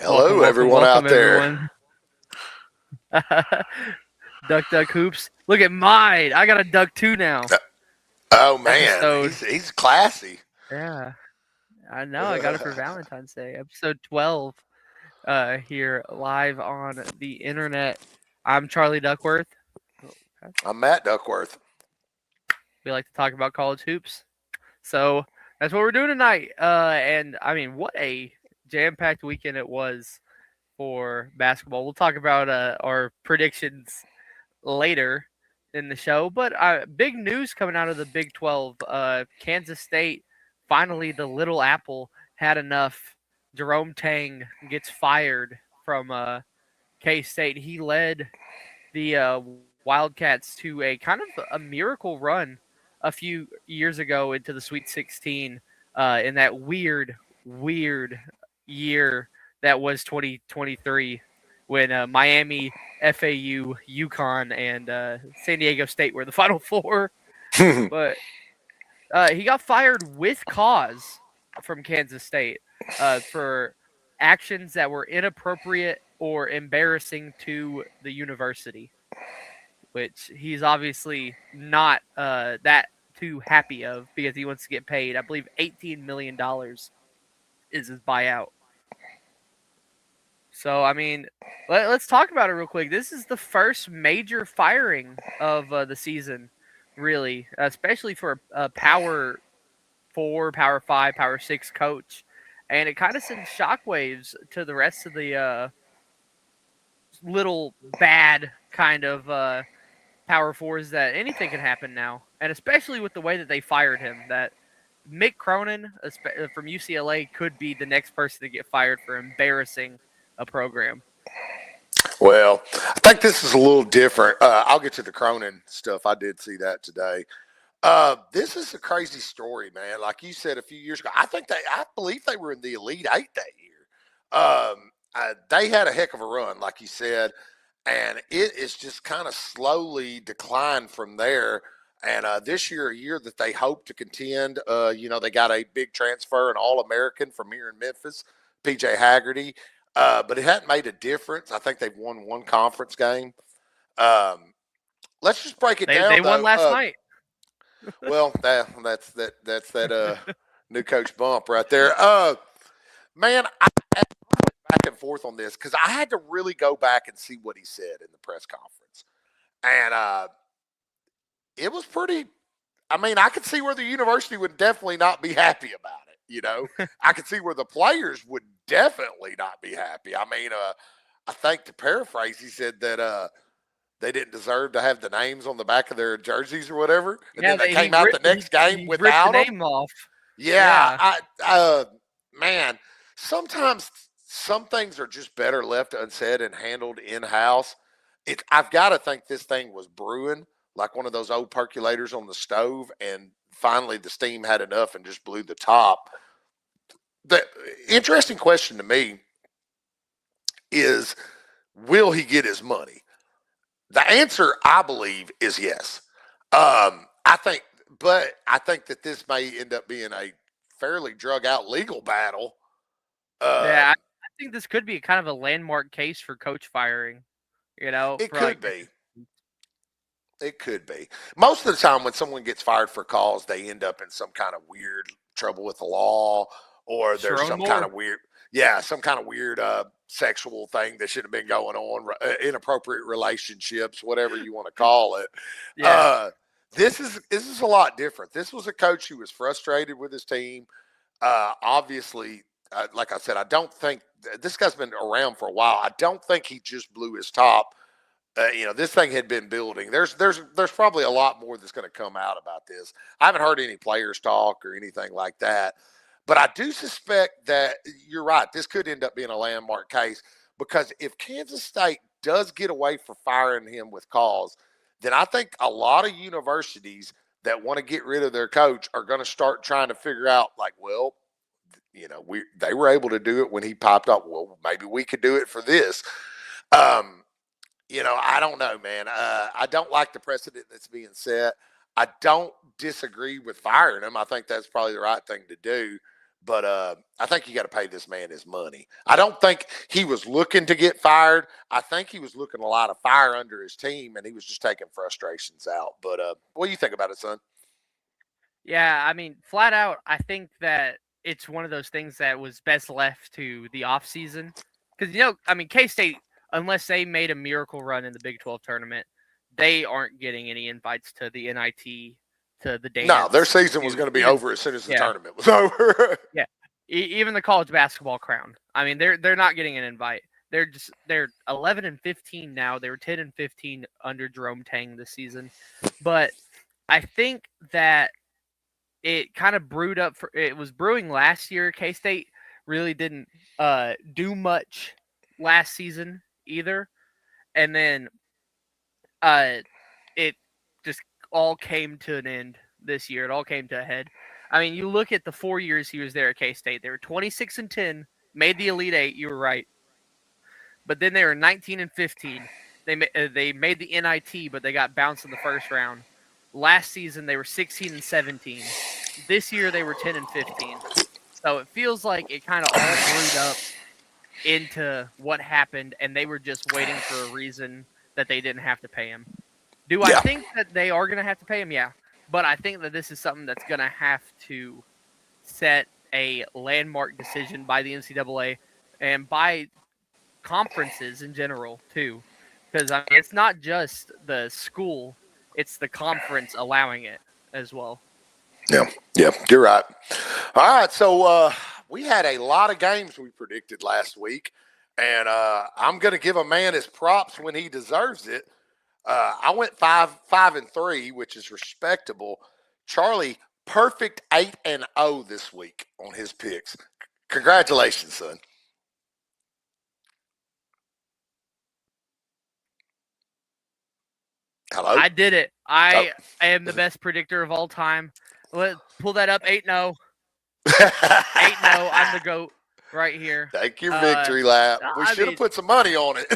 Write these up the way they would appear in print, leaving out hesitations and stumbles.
Hello, everyone out Welcome, there. everyone. Duck Hoops. Look at mine. I got a Duck 2 now. Uh, Oh man, Episode. he's classy. Yeah, I know. I got it for Valentine's Day. Episode 12 here live on the internet. I'm Charlie Duckworth. Oh, okay. I'm Matt Duckworth. We like to talk about college hoops. So that's what we're doing tonight. And I mean, what a jam packed weekend it was for basketball. We'll talk about our predictions later in the show. But big news coming out of the Big 12. Kansas State, finally, the Little Apple had enough. Jerome Tang gets fired from K State. He led the Wildcats to a kind of a miracle run a few years ago into the Sweet 16 in that weird year that was 2023 when Miami, FAU, UConn, and San Diego State were the Final Four. But he got fired with cause from Kansas State for actions that were inappropriate or embarrassing to the university, which he's obviously not that too happy of because he wants to get paid. I believe $18 million is his buyout. So, I mean, let's talk about it real quick. This is the first major firing of the season, really, especially for a Power 4, Power 5, Power 6 coach. And it kind of sends shockwaves to the rest of the little bad kind of Power 4s that anything can happen now. And especially with the way that they fired him, that Mick Cronin from UCLA could be the next person to get fired for embarrassing a program. Well, I think this is a little different. I'll get to the Cronin stuff. I did see that today. This is a crazy story, man. Like you said a few years ago, I believe they were in the Elite Eight that year. They had a heck of a run, like you said, and it is just kind of slowly declined from there. And this year, a year that they hope to contend, they got a big transfer, an All American from here in Memphis, PJ Haggerty. But it hadn't made a difference. I think they've won one conference game. Um, let's just break it They down, won though. last night. Well, that's that new coach bump right there. Man, I went back and forth on this because I had to really go back and see what he said in the press conference, and it was pretty. I mean, I could see where the university would definitely not be happy about it. I could see where the players would definitely not be happy. I mean, I think to paraphrase, he said that they didn't deserve to have the names on the back of their jerseys or whatever, and Yeah, then they came out the next game he ripped the without them. name off. Yeah, Yeah. man, sometimes some things are just better left unsaid and handled in house. I've got to think this thing was brewing like one of those old percolators on the stove, and finally the steam had enough and just blew the top. The interesting question to me is, will he get his money? The answer, I believe, is yes. I think that this may end up being a fairly drug out legal battle. Yeah, Um, I think this could be kind of a landmark case for coach firing, it for could like be. It could be. Most of the time, when someone gets fired for cause, they end up in some kind of weird trouble with the law, or there's Sharon some kind Moore. of weird, some kind of weird sexual thing that should have been going on, inappropriate relationships, whatever you want to call it. Yeah. Uh, this is a lot different. This was a coach who was frustrated with his team. Obviously, like I said, I don't think this guy's been around for a while. I don't think he just blew his top. This thing had been building. There's probably a lot more that's going to come out about this. I haven't heard any players talk or anything like that, but I do suspect that you're right. This could end up being a landmark case because if Kansas State does get away for firing him with cause, then I think a lot of universities that want to get rid of their coach are going to start trying to figure out, like, well, they were able to do it when he popped up. Well, maybe we could do it for this. Um, I don't know, man. I don't like the precedent that's being set. I don't disagree with firing him. I think that's probably the right thing to do. But I think you got to pay this man his money. I don't think he was looking to get fired. I think he was looking a lot of fire under his team, and he was just taking frustrations out. But what do you think about it, son? Yeah, I mean, flat out, I think that it's one of those things that was best left to the off season. Because I mean, K State, unless they made a miracle run in the Big 12 tournament, they aren't getting any invites to the NIT, to the dance. No, their season was going to be over as soon as the tournament was over. Yeah, even the college basketball crown. I mean, they're not getting an invite. They're 11-15 now. They were 10-15 under Jerome Tang this season, but I think that it kind of brewed up. It was brewing last year. K-State really didn't do much last season either, and then it just all came to an end this year. It all came to a head. I mean, you look at the 4 years he was there at K-State. They were 26-10, made the Elite Eight. You were right, but then they were 19-15. They made the NIT, but they got bounced in the first round. Last season they were 16-17. This year they were 10-15. So it feels like it kind of all brewed up into what happened, and they were just waiting for a reason that they didn't have to pay him. Do I think that they are going to have to pay him? Yeah. But I think that this is something that's going to have to set a landmark decision by the NCAA and by conferences in general, too. Because I mean, it's not just the school, it's the conference allowing it as well. Yeah, you're right. All right, so we had a lot of games we predicted last week, and I'm going to give a man his props when he deserves it. I went 5-3, which is respectable. Charlie, perfect 8-0 this week on his picks. Congratulations, son. Hello? I did it. I am the best predictor of all time. Pull that up. 8-0. 8-0. I'm the GOAT right here. Take your victory lap. We should have put some money on it.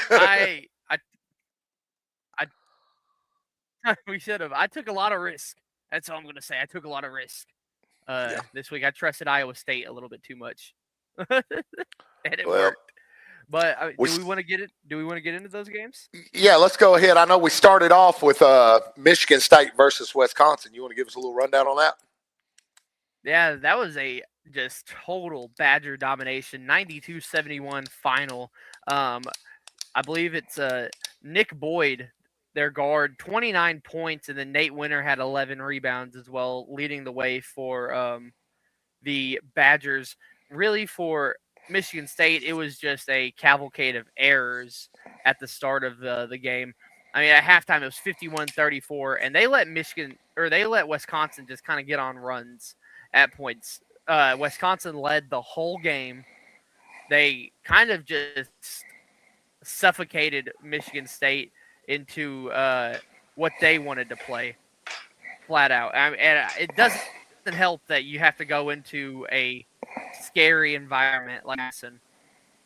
We should have. I took a lot of risk. That's all I'm going to say. I took a lot of risk this week. I trusted Iowa State a little bit too much, and it worked. But do we want to get it? Do we want to get into those games? Yeah, let's go ahead. I know we started off with Michigan State versus Wisconsin. You want to give us a little rundown on that? Yeah, that was a just total Badger domination, 92-71 final. I believe it's Nick Boyd, their guard, 29 points, and then Nate Winter had 11 rebounds as well, leading the way for the Badgers. Really, for Michigan State, it was just a cavalcade of errors at the start of the game. I mean, at halftime, it was 51-34, and they let Wisconsin just kind of get on runs at points. Wisconsin led the whole game. They kind of just suffocated Michigan State into what they wanted to play, flat out. And it doesn't help that you have to go into a scary environment like Madison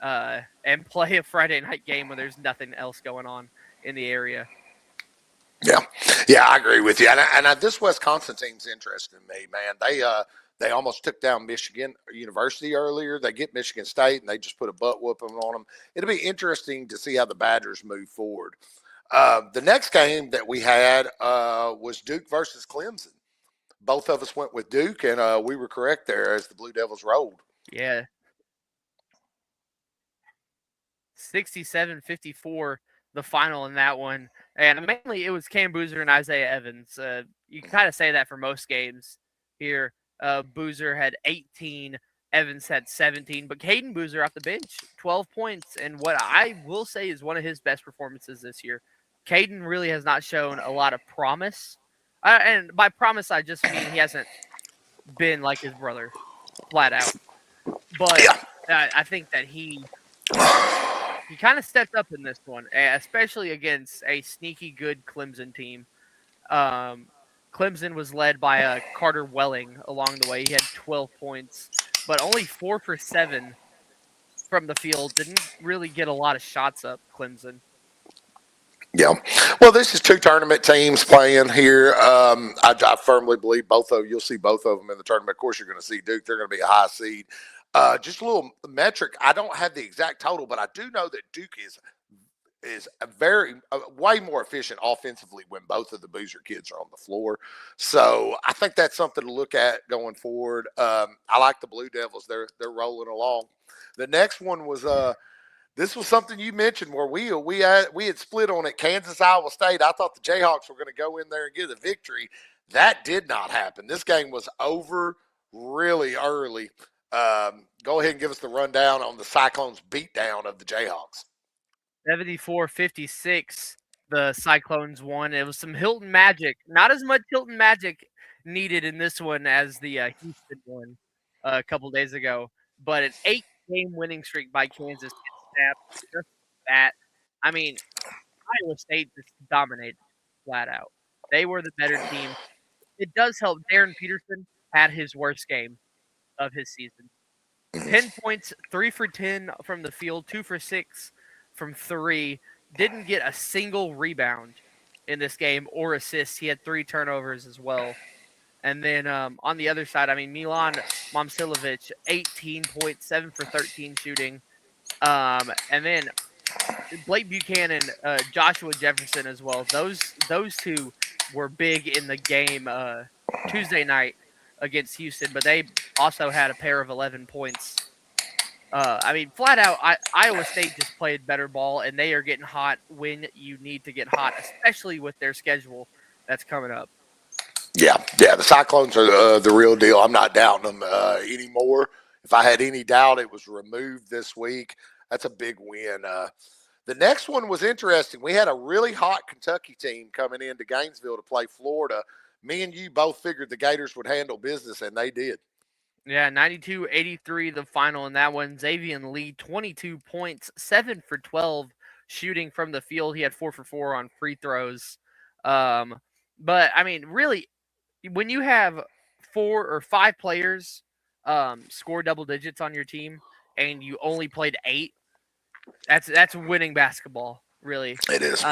and play a Friday night game when there's nothing else going on in the area. Yeah, I agree with you. And this Wisconsin team's interesting to me, man. They almost took down Michigan University earlier. They get Michigan State, and they just put a butt whooping on them. It'll be interesting to see how the Badgers move forward. The next game that we had was Duke versus Clemson. Both of us went with Duke, and we were correct there as the Blue Devils rolled. Yeah. 67-54, the final in that one. And mainly it was Cam Boozer and Isaiah Evans. You can kind of say that for most games here. Boozer had 18, Evans had 17, but Caden Boozer off the bench, 12 points, and what I will say is one of his best performances this year. Caden really has not shown a lot of promise. And by promise, I just mean he hasn't been like his brother, flat out. But I think that he kind of stepped up in this one, especially against a sneaky good Clemson team. Clemson was led by Carter Welling along the way. He had 12 points, but only 4 for 7 from the field. Didn't really get a lot of shots up, Clemson. Yeah. Well, this is two tournament teams playing here. I firmly believe you'll see both of them in the tournament. Of course, you're going to see Duke. They're going to be a high seed. Just a little metric. I don't have the exact total, but I do know that Duke is way more efficient offensively when both of the Boozer kids are on the floor. So I think that's something to look at going forward. I like the Blue Devils. They're rolling along. The next one was this was something you mentioned where we had split on it. Kansas, Iowa State. I thought the Jayhawks were going to go in there and get a victory. That did not happen. This game was over really early. Go ahead and give us the rundown on the Cyclones' beatdown of the Jayhawks. 74-56, the Cyclones won. It was some Hilton magic. Not as much Hilton magic needed in this one as the Houston one a couple days ago, but an 8-game winning streak by Kansas snapped. Just that. I mean, Iowa State just dominated flat out. They were the better team. It does help. Darren Peterson had his worst game of his season. 10 points, 3 for 10 from the field, 2 for 6 from 3. Didn't get a single rebound in this game or assist. He had 3 turnovers as well. And then on the other side, I mean, Milan Momcilovic, 18 points, 7 for 13 shooting. And then Blake Buchanan, Joshua Jefferson as well. Those two were big in the game Tuesday night against Houston, but they also had a pair of 11 points. I mean, flat out, Iowa State just played better ball, and they are getting hot when you need to get hot, especially with their schedule that's coming up. Yeah, the Cyclones are the real deal. I'm not doubting them anymore. If I had any doubt, it was removed this week. That's a big win. The next one was interesting. We had a really hot Kentucky team coming into Gainesville to play Florida. Me and you both figured the Gators would handle business, and they did. Yeah, 92-83 the final in that one. Xavier Lee, 22 points, 7 for 12 shooting from the field. He had 4 for 4 on free throws. But, I mean, really, when you have 4 or 5 players score double digits on your team and you only played 8, that's winning basketball, really. It is.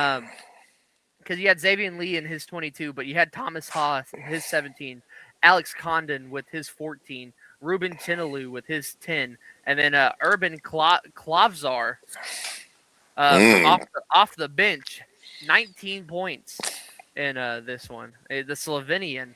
Because you had Xavier Lee in his 22, but you had Thomas Haas in his 17, Alex Condon with his 14, Ruben Chinalu with his 10, and then Urban Klavzar off the bench, 19 points in this one. The Slovenian.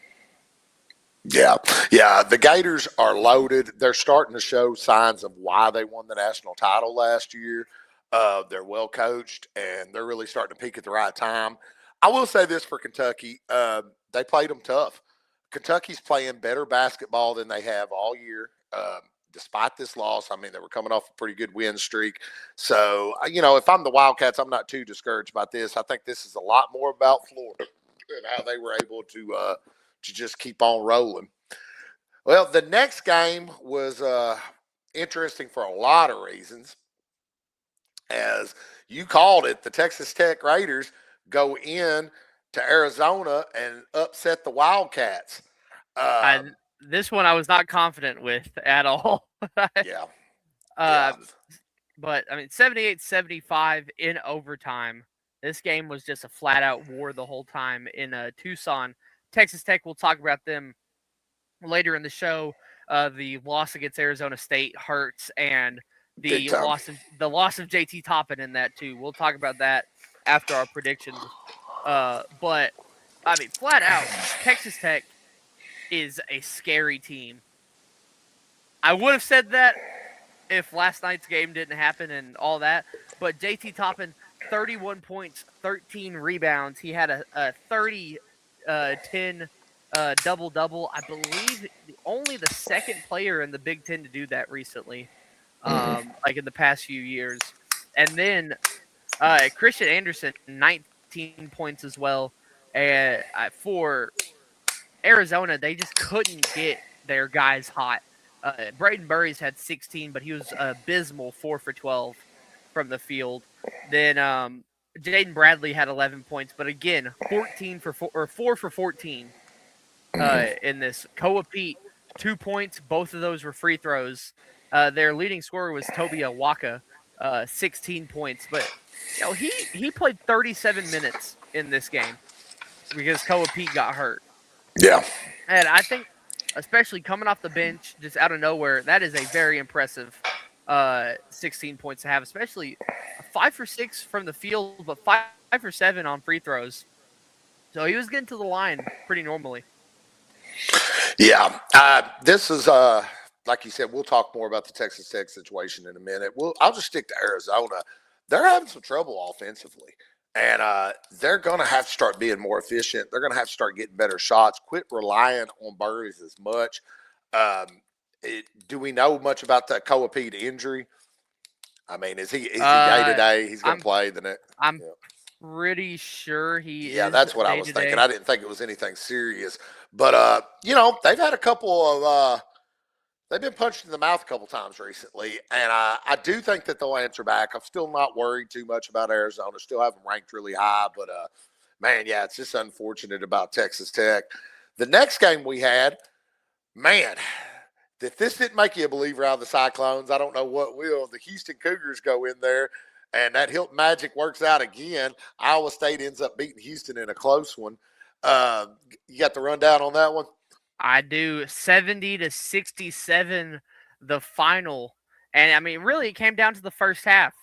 Yeah. The Gators are loaded. They're starting to show signs of why they won the national title last year. They're well coached, and they're really starting to peak at the right time. I will say this for Kentucky. They played them tough. Kentucky's playing better basketball than they have all year, despite this loss. I mean, they were coming off a pretty good win streak. So, if I'm the Wildcats, I'm not too discouraged about this. I think this is a lot more about Florida and how they were able to just keep on rolling. Well, the next game was interesting for a lot of reasons. As you called it, the Texas Tech Raiders go in to Arizona and upset the Wildcats. This one I was not confident with at all. Yeah. But, I mean, 78-75 in overtime. This game was just a flat-out war the whole time in Tucson. Texas Tech, we'll talk about them later in the show. The loss against Arizona State hurts, and the loss of JT Toppin in that too. We'll talk about that after our predictions. But I mean, flat out, Texas Tech is a scary team. I would have said that if last night's game didn't happen and all that. But JT Toppin, 31 points, 13 rebounds. He had a 30-10 double-double. I believe only the second player in the Big Ten to do that recently, like in the past few years. And then Christian Anderson, 19 points as well. And for Arizona, they just couldn't get their guys hot. Braden Burries had 16, but he was abysmal, 4 for 12 from the field. Then Jaden Bradley had 11 points, but again, 4 for 14 in this. Koa Pete, 2 points. Both of those were free throws. Their leading scorer was Toby Awaka, 16 points. But he played 37 minutes in this game because Koa Pete got hurt. Yeah. And I think, especially coming off the bench, just out of nowhere, that is a very impressive 16 points to have, especially 5 for 6 from the field, but 5 for 7 on free throws. So he was getting to the line pretty normally. Yeah. This is, like you said, we'll talk more about the Texas Tech situation in a minute. I'll just stick to Arizona. They're having some trouble offensively. And they're going to have to start being more efficient. They're going to have to start getting better shots. Quit relying on Burris as much. Do we know much about that Koa Pete injury? I mean, is he day to day? He's going to play the next. I'm pretty sure he is. Yeah, that's what I was thinking. I didn't think it was anything serious. But, they've had a couple of they've been punched in the mouth a couple times recently, and I do think that they'll answer back. I'm still not worried too much about Arizona. Still have them ranked really high, but, man, yeah, it's just unfortunate about Texas Tech. The next game we had, man, if this didn't make you a believer out of the Cyclones, I don't know what will. The Houston Cougars go in there, and that Hilton Magic works out again. Iowa State ends up beating Houston in a close one. You got the rundown on that one? I do. 70-67, the final. And, I mean, really, it came down to the first half.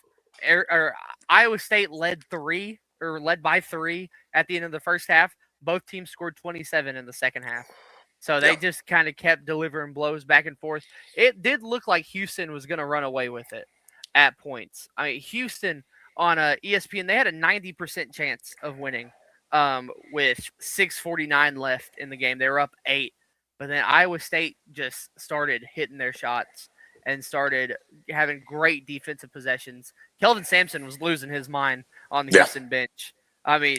Iowa State led by 3 at the end of the first half. Both teams scored 27 in the second half. So they just kind of kept delivering blows back and forth. It did look like Houston was going to run away with it at points. I mean, Houston on ESPN, they had a 90% chance of winning with 6:49 left in the game. They were up 8. But then Iowa State just started hitting their shots and started having great defensive possessions. Kelvin Sampson was losing his mind on the Houston bench. I mean,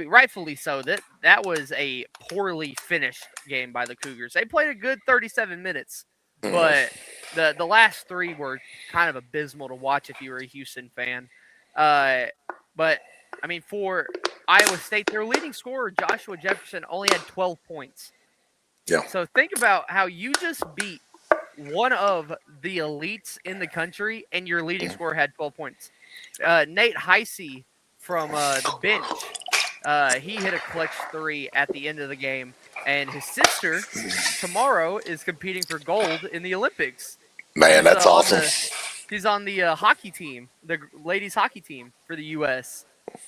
rightfully so. That was a poorly finished game by the Cougars. They played a good 37 minutes, but the last 3 were kind of abysmal to watch if you were a Houston fan. But I mean, for Iowa State, their leading scorer Joshua Jefferson only had 12 points. Yeah. So think about how you just beat one of the elites in the country, and your leading scorer had 12 points. Nate Heisey from the bench, he hit a clutch 3 at the end of the game, and his sister tomorrow is competing for gold in the Olympics. Man, that's awesome. He's on the hockey team, the ladies hockey team for the U.S.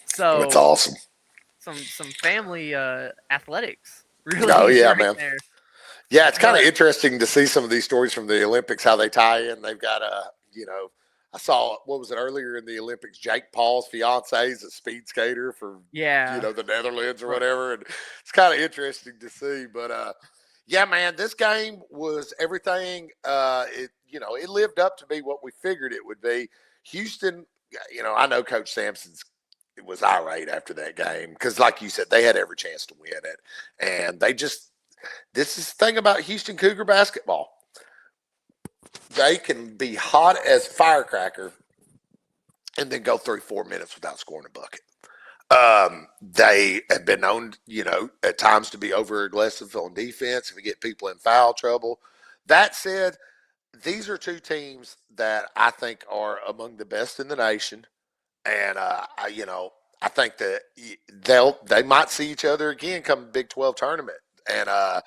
So that's awesome. Some family athletics. Really? Oh yeah, right man. There. Yeah, it's kind of interesting to see some of these stories from the Olympics, how they tie in. They've got I saw, what was it, earlier in the Olympics, Jake Paul's fiance is a speed skater for, the Netherlands or whatever. And it's kind of interesting to see. But, yeah, man, this game was everything. It lived up to be what we figured it would be. Houston, I know Coach Sampson's was irate after that game because, like you said, they had every chance to win it. And this is the thing about Houston Cougar basketball. They can be hot as firecracker and then go 3-4 minutes without scoring a bucket. They have been known, at times to be over aggressive on defense and get people in foul trouble. That said, these are 2 teams that I think are among the best in the nation. And, I think that they might see each other again come Big 12 tournament. And, I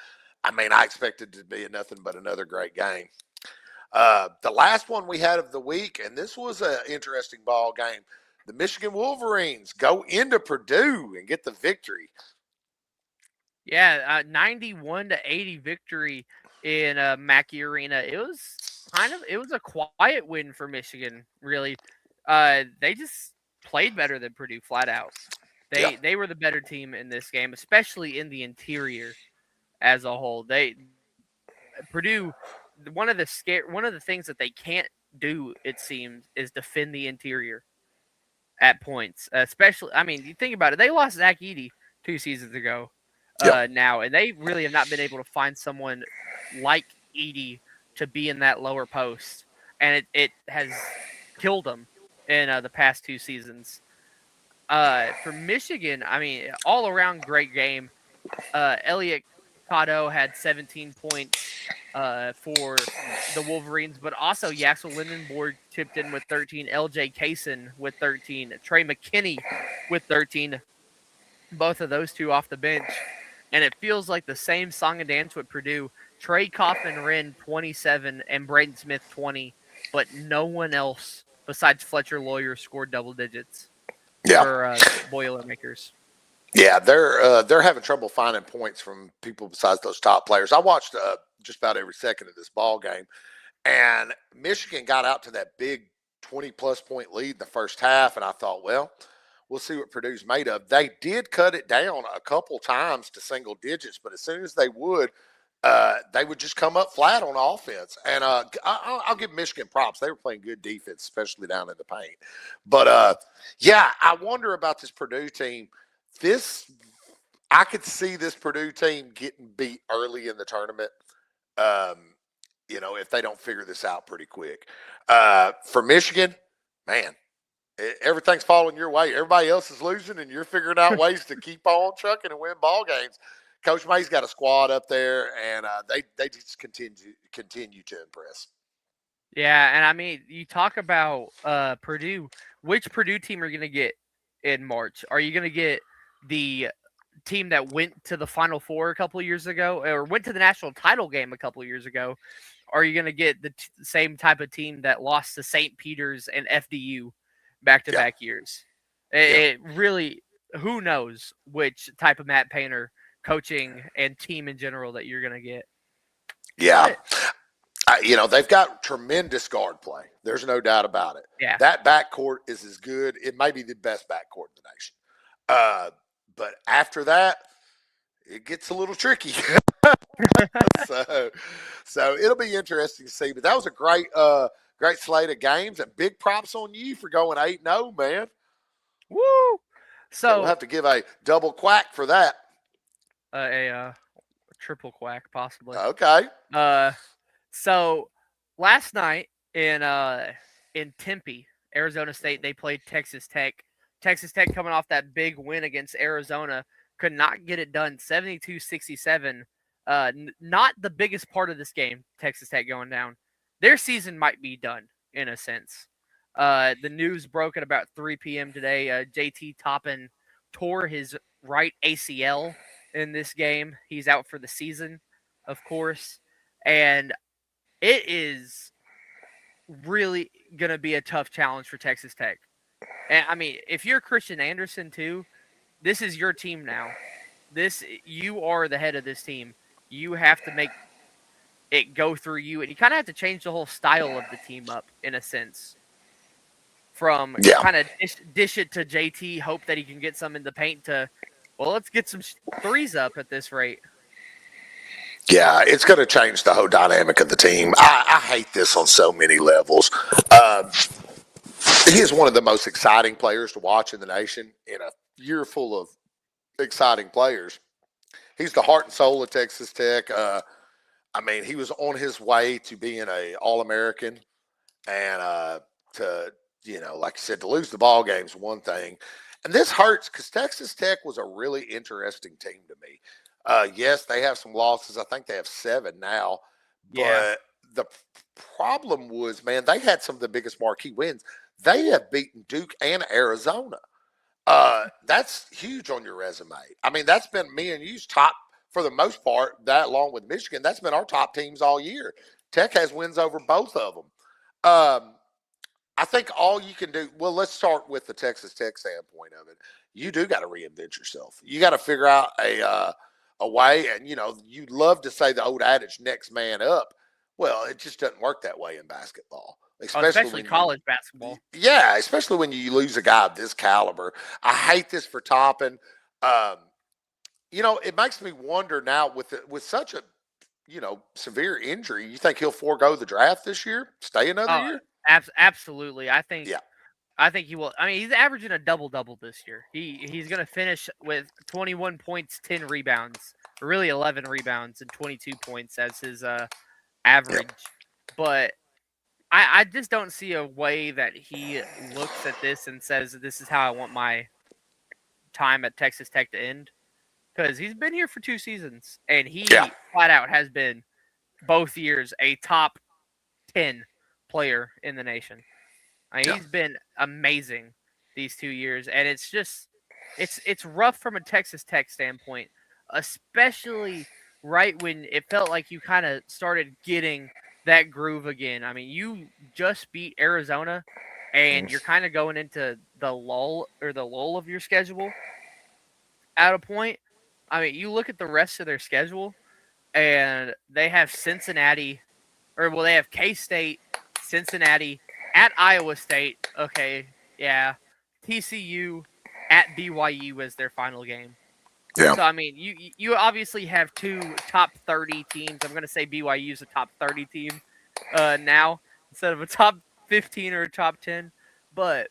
expect it to be nothing but another great game. The last one we had of the week, and this was an interesting ball game. The Michigan Wolverines go into Purdue and get the victory. Yeah, 91-80 victory in Mackey Arena. It was a quiet win for Michigan, really. They just played better than Purdue, flat out. They were the better team in this game, especially in the interior as a whole. Purdue, one of the things that they can't do, it seems, is defend the interior at points. Especially, you think about it, they lost Zach Edey 2 seasons ago now, and they really have not been able to find someone like Edey to be in that lower post, and it has killed them in the past 2 seasons. For Michigan, all around great game. Elliot Cotto had 17 points for the Wolverines, but also Yaxel Lindenborg chipped in with 13, LJ Kaysen with 13, Trey McKinney with 13. both of those two off the bench, and it feels like the same song and dance with Purdue. Trey Kaufman-Renn 27 and Braden Smith 20, but no one else besides Fletcher Lawyer scored double digits Yeah. for Boilermakers. Yeah, they're having trouble finding points from people besides those top players. I watched just about every second of this ball game, and Michigan got out to that big 20-plus point lead in the first half, and I thought, well, we'll see what Purdue's made of. They did cut it down a couple times to single digits, but as soon as they would just come up flat on offense. And I'll give Michigan props. They were playing good defense, especially down in the paint. But, yeah, I wonder about this Purdue team. I could see this Purdue team getting beat early in the tournament. If they don't figure this out pretty quick. For Michigan, man, everything's falling your way. Everybody else is losing, and you're figuring out ways to keep on trucking and win ball games. Coach May's got a squad up there, and they just continue to impress. Yeah, and I mean, you talk about Purdue. Which Purdue team are you going to get in March? Are you going to get the team that went to the Final Four a couple of years ago, or went to the national title game a couple of years ago? Or are you going to get the same type of team that lost to St. Peter's and FDU back-to-back years? It really, who knows which type of Matt Painter coaching and team in general that you're going to get. Yeah. They've got tremendous guard play. There's no doubt about it. Yeah. That backcourt is as good. It may be the best backcourt in the nation. But after that, it gets a little tricky. so it'll be interesting to see. But that was a great slate of games, and big props on you for going 8-0, man. Woo! So we'll have to give a double quack for that. A triple quack, possibly. Okay. So last night in Tempe, Arizona State, they played Texas Tech. Texas Tech coming off that big win against Arizona could not get it done, 72-67. Not the biggest part of this game, Texas Tech going down. Their season might be done in a sense. The news broke at about 3 p.m. today. JT Toppin tore his right ACL in this game. He's out for the season, of course. And it is really going to be a tough challenge for Texas Tech. And I mean, if you're Christian Anderson too, this is your team now. You are the head of this team. You have to make it go through you, and you kind of have to change the whole style of the team up in a sense. From kind of dish it to JT, hope that he can get some in the paint to, well, let's get some threes up at this rate. Yeah, it's going to change the whole dynamic of the team. I hate this on so many levels. He is one of the most exciting players to watch in the nation in a year full of exciting players. He's the heart and soul of Texas Tech. He was on his way to being an All-American, and like I said, to lose the ball game is one thing. And this hurts because Texas Tech was a really interesting team to me. Yes, they have some losses. I think they have 7 now. But the problem was, man, they had some of the biggest marquee wins. They have beaten Duke and Arizona. That's huge on your resume. I mean, that's been me and you's top, for the most part, that along with Michigan, that's been our top teams all year. Tech has wins over both of them. I think all you can do, well, let's start with the Texas Tech standpoint of it. You do got to reinvent yourself. You got to figure out a way, and, you'd love to say the old adage, next man up. Well, it just doesn't work that way in basketball. Especially college basketball. Yeah, especially when you lose a guy of this caliber. I hate this for Toppin. It makes me wonder now with such a, severe injury, you think he'll forego the draft this year? Stay another year? Absolutely. I think he will. I mean, he's averaging a double-double this year. He's going to finish with 21 points, 10 rebounds, really 11 rebounds and 22 points as his average. Yep. But I just don't see a way that he looks at this and says, this is how I want my time at Texas Tech to end. Because he's been here for 2 seasons, and he flat out has been both years a top 10 player in the nation. I mean, he's been amazing these 2 years, and it's just it's rough from a Texas Tech standpoint, especially right when it felt like you kind of started getting that groove again. I mean, you just beat Arizona, and you're kind of going into the lull of your schedule at a point. I mean, you look at the rest of their schedule, and they have Cincinnati, or well, they have K State, Cincinnati, at Iowa State. Okay, yeah, TCU at BYU as their final game. Yeah. So I mean, you obviously have two top 30 teams. I'm gonna say BYU is a top 30 team now instead of a top 15 or a top 10, but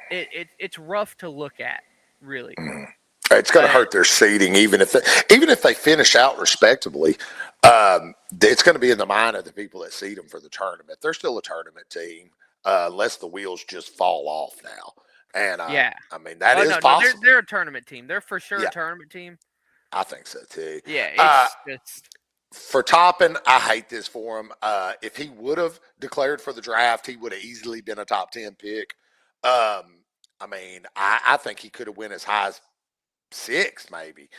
it's rough to look at, really. It's going to hurt their seeding, even if they finish out respectably. It's going to be in the mind of the people that seed them for the tournament. They're still a tournament team, unless the wheels just fall off now. And Yeah. I mean that is No, possible. they're a tournament team. They're for sure Yeah. a tournament team. I think so too. Yeah, it's just For Toppin, I hate this for him. If he would have declared for the draft, he would have easily been a top 10 pick. I mean, I think he could have went as high as 6, maybe.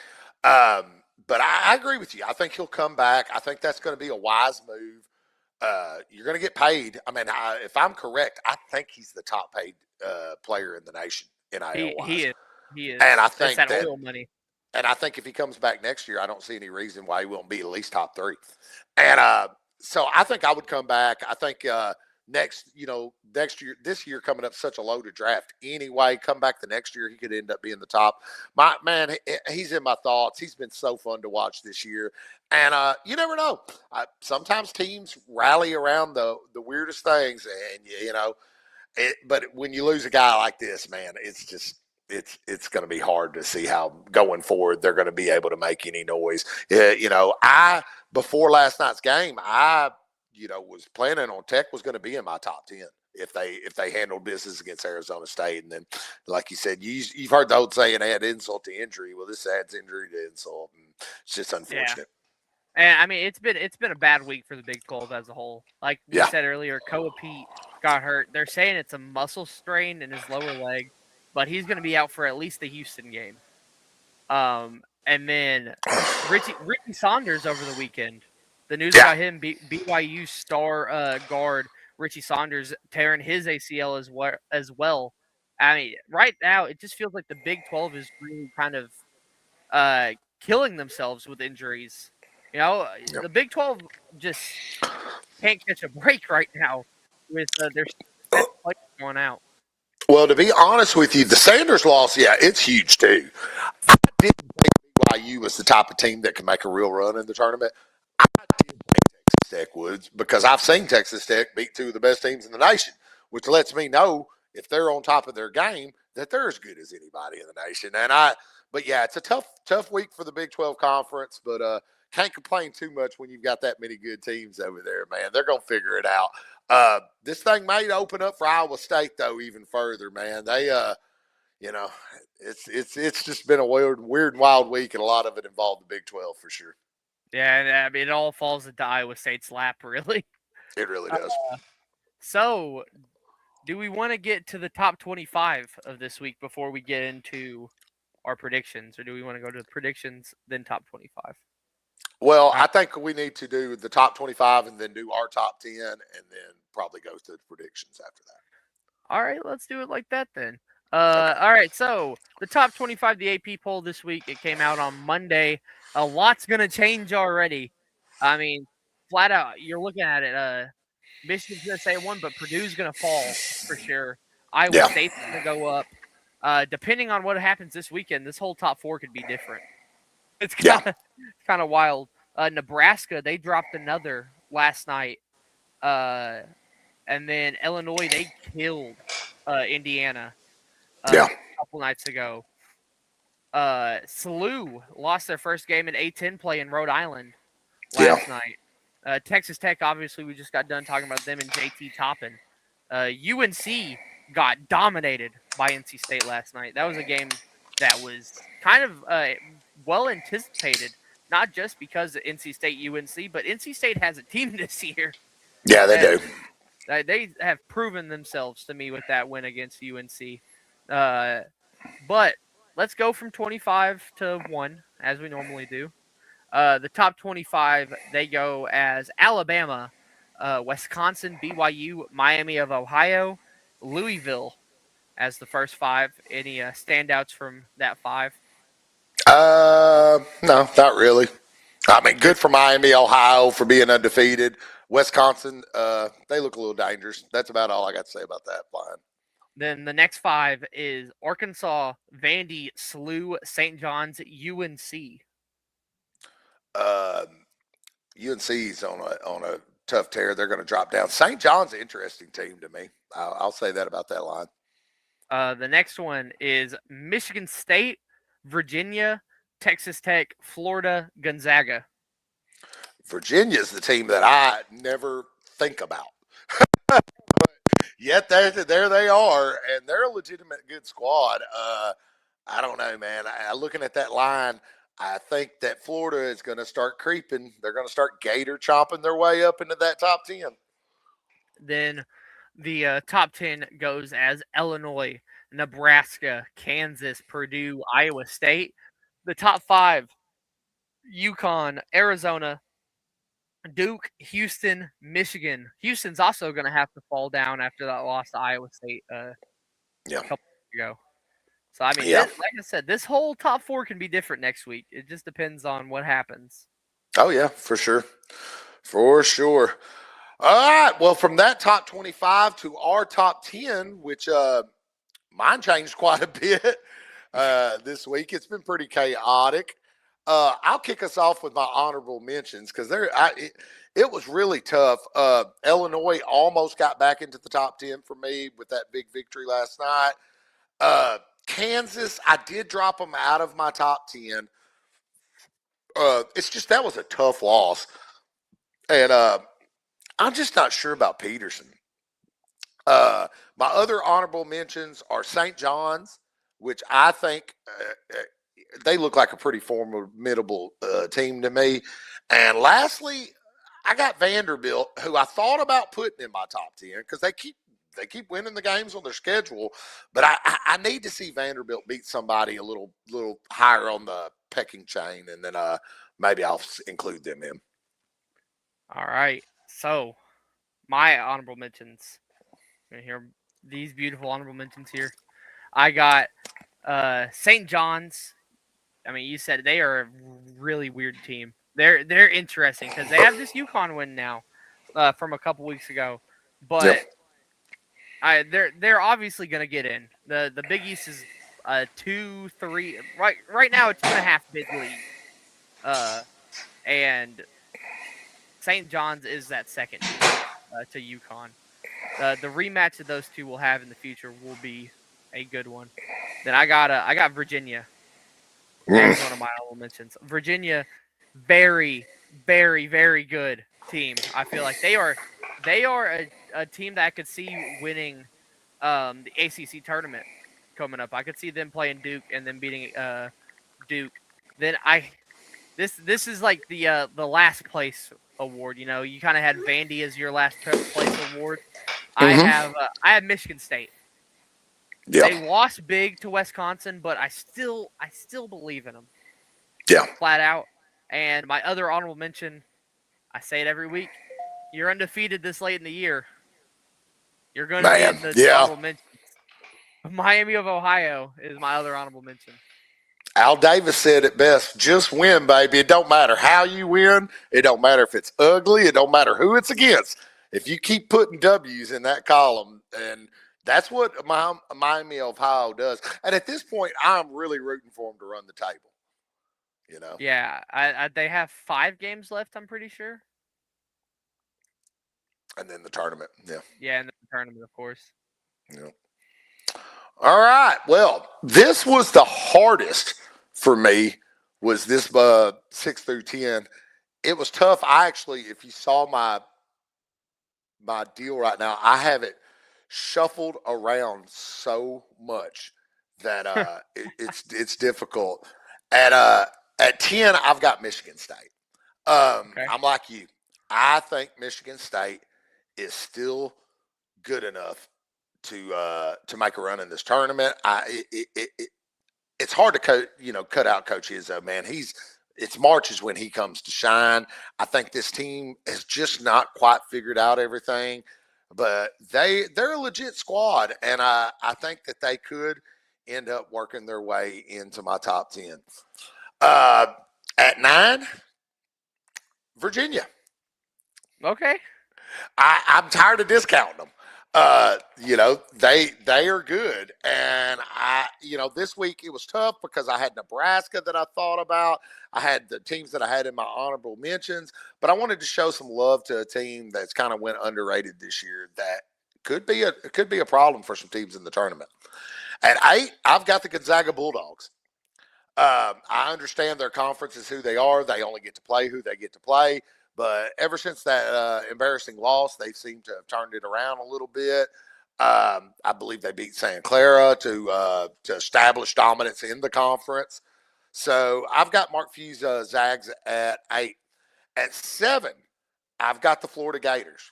But I agree with you. I think he'll come back. I think that's going to be a wise move. You're going to get paid. I mean, if I'm correct, I think he's the top paid player in the nation, NIL wise. he is. And I That's think that that, oil money. and I think if he comes back next year, I don't see any reason why he won't be at least top 3. And so I think I would come back. I think next year, this year coming up, such a loaded draft anyway. Come back the next year, he could end up being the top. My man, he's in my thoughts. He's been so fun to watch this year, and you never know. Sometimes teams rally around the weirdest things, and but when you lose a guy like this, man, it's just. It's going to be hard to see how going forward they're going to be able to make any noise. Before last night's game, I was planning on Tech was going to be in my top 10 if they handled business against Arizona State. And then, like you said, you've heard the old saying, add insult to injury. Well, this adds injury to insult, and it's just unfortunate. And I mean, it's been a bad week for the Big 12 as a whole. Like we said earlier, Koa Pete got hurt. They're saying it's a muscle strain in his lower leg, but he's going to be out for at least the Houston game. And then Richie Saunders over the weekend. The news about him, BYU star guard Richie Saunders tearing his ACL as well. I mean, right now it just feels like the Big 12 is really kind of killing themselves with injuries. The Big 12 just can't catch a break right now with their players going out. Well, to be honest with you, the Sanders loss, it's huge too. I didn't think BYU was the type of team that can make a real run in the tournament. I did think Texas Tech would, because I've seen Texas Tech beat 2 of the best teams in the nation, which lets me know if they're on top of their game that they're as good as anybody in the nation. But it's a tough week for the Big 12 conference, but can't complain too much when you've got that many good teams over there, man. They're going to figure it out. This thing might open up for Iowa State, though, even further, man. They, it's just been a weird and wild week, and a lot of it involved the Big 12 for sure. Yeah, and I mean, it all falls into Iowa State's lap, really. It really does. So, do we want to get to the top 25 of this week before we get into our predictions, or do we want to go to the predictions, then top 25? Well, I think we need to do the top 25 and then do our top 10 and then probably go to the predictions after that. All right, let's do it like that then. All right, so the top 25, the AP poll this week, it came out on Monday. A lot's going to change already. I mean, flat out, you're looking at it. Michigan's going to stay at 1, but Purdue's going to fall for sure. Iowa State's going to go up. Depending on what happens this weekend, this whole top 4 could be different. It's kind of wild. Nebraska, they dropped another last night. And then Illinois, they killed Indiana a couple nights ago. SLU lost their first game in A10 play in Rhode Island last night. Texas Tech, obviously, we just got done talking about them and JT Toppin. UNC got dominated by NC State last night. That was a game that was kind of well anticipated, not just because of NC State UNC, but NC State has a team this year. Yeah, they do. They have proven themselves to me with that win against UNC. But let's go from 25 to 1 as we normally do. The top 25 they go as Alabama, Wisconsin, BYU, Miami of Ohio, Louisville as the first 5. Any standouts from that 5? No, not really. I mean, good for Miami, Ohio for being undefeated. Wisconsin, they look a little dangerous. That's about all I got to say about that line. Then the next 5 is Arkansas, Vandy, SLU, St. John's, UNC. UNC's on a tough tear. They're going to drop down. St. John's an interesting team to me. I'll say that about that line. The next one is Michigan State, Virginia, Texas Tech, Florida, Gonzaga. Virginia's the team that I never think about. Yet there they are, and they're a legitimate good squad. I don't know, man. Looking at that line, I think that Florida is going to start creeping. They're going to start gator chomping their way up into that top 10. Then the top 10 goes as Illinois, Nebraska, Kansas, Purdue, Iowa State. The top 5, UConn, Arizona, Duke, Houston, Michigan. Houston's also going to have to fall down after that loss to Iowa State a couple weeks ago. So, I mean, like I said, this whole top 4 can be different next week. It just depends on what happens. Oh, yeah, for sure. For sure. All right. Well, from that top 25 to our top 10, which mine changed quite a bit this week. It's been pretty chaotic. I'll kick us off with my honorable mentions because it was really tough. Illinois almost got back into the top 10 for me with that big victory last night. Kansas, I did drop them out of my top 10. It's just that was a tough loss. And I'm just not sure about Peterson. My other honorable mentions are St. John's, which I think they look like a pretty formidable team to me. And lastly, I got Vanderbilt, who I thought about putting in my top 10 because they keep winning the games on their schedule. But I need to see Vanderbilt beat somebody a little higher on the pecking chain, and then maybe I'll include them in. All right. So my honorable mentions. You hear these beautiful honorable mentions here. I got St. John's. I mean, you said they are a really weird team. They're interesting because they have this UConn win now from a couple weeks ago, but they're obviously going to get in. The Big East is 2-3 right now. It's 2.5 bid league, and St. John's is that second to UConn. The rematch that those two will have in the future will be a good one. Then I got Virginia. That's one of my honorable mentions. Virginia, very, very, very good team. I feel like they are a team that I could see winning the ACC tournament coming up. I could see them playing Duke and then beating Duke. Then this is like the last place award. You know, you kind of had Vandy as your last place award. I have Michigan State. Yeah. They lost big to Wisconsin, but I still believe in them. Yeah. Flat out. And my other honorable mention, I say it every week, you're undefeated this late in the year. You're going to be in the honorable mention. Miami of Ohio is my other honorable mention. Al Davis said it best, just win, baby. It don't matter how you win. It don't matter if it's ugly. It don't matter who it's against. If you keep putting W's in that column, and that's what Miami of Ohio does. And at this point, I'm really rooting for them to run the table. You know? Yeah, they have 5 games left, I'm pretty sure. And then the tournament, yeah. Yeah, and then the tournament, of course. Yeah. All right. Well, this was the hardest for me, was this 6 through 10. It was tough. I actually, if you saw my deal right now, I have it shuffled around so much that it's difficult. At 10, I've got Michigan State. Okay. I'm like you. I think Michigan State is still good enough to make a run in this tournament. it's hard to cut out Coach Izzo, man. It's March is when he comes to shine. I think this team has just not quite figured out everything, but they're a legit squad, and I think that they could end up working their way into my top 10. At 9, Virginia. Okay. I'm tired of discounting them. They are good, and this week it was tough because I had Nebraska that I thought about. I had the teams that I had in my honorable mentions, but I wanted to show some love to a team that's kind of went underrated this year that could be a problem for some teams in the tournament. At 8, I've got the Gonzaga Bulldogs. I understand their conference is who they are. They only get to play who they get to play. But ever since that embarrassing loss, they seem to have turned it around a little bit. I believe they beat Santa Clara to establish dominance in the conference. So I've got Mark Few's Zags at 8. At 7, I've got the Florida Gators.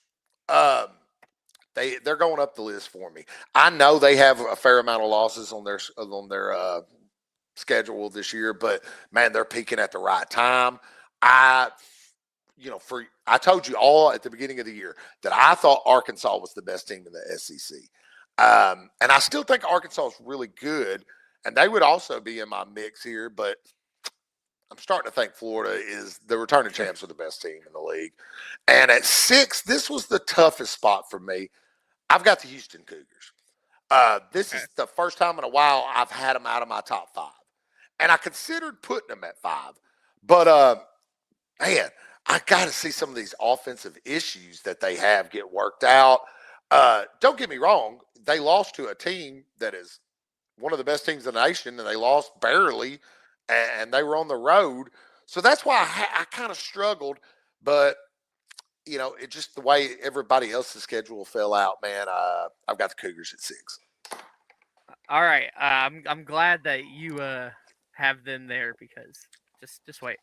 They're going up the list for me. I know they have a fair amount of losses on their schedule this year, but man, they're peaking at the right time. I told you all at the beginning of the year that I thought Arkansas was the best team in the SEC. And I still think Arkansas is really good, and they would also be in my mix here, but I'm starting to think Florida is the returning champs are the best team in the league. And at 6, this was the toughest spot for me. I've got the Houston Cougars. This is the first time in a while I've had them out of my top 5. And I considered putting them at 5. But, man, I got to see some of these offensive issues that they have get worked out. Don't get me wrong. They lost to a team that is one of the best teams in the nation, and they lost barely, and they were on the road. So that's why I kind of struggled. But, it just the way everybody else's schedule fell out, man, I've got the Cougars at 6. All right. I'm glad that you have them there because just wait.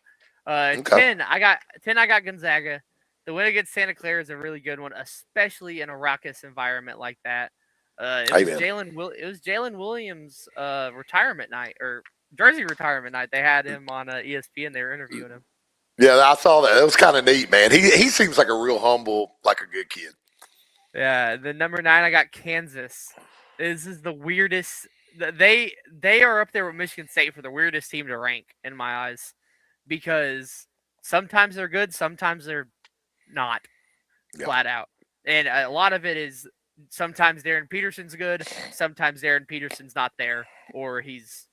Okay. 10, I got Gonzaga. The win against Santa Clara is a really good one, especially in a raucous environment like that. It was Jalen Williams' retirement night or jersey retirement night. They had him on ESPN. They were interviewing him. Yeah, I saw that. It was kind of neat, man. He seems like a real humble, like a good kid. Yeah. The number 9, I got Kansas. This is the weirdest. They are up there with Michigan State for the weirdest team to rank in my eyes. Because sometimes they're good, sometimes they're not, flat out. And a lot of it is sometimes Darren Peterson's good, sometimes Darren Peterson's not there, or he's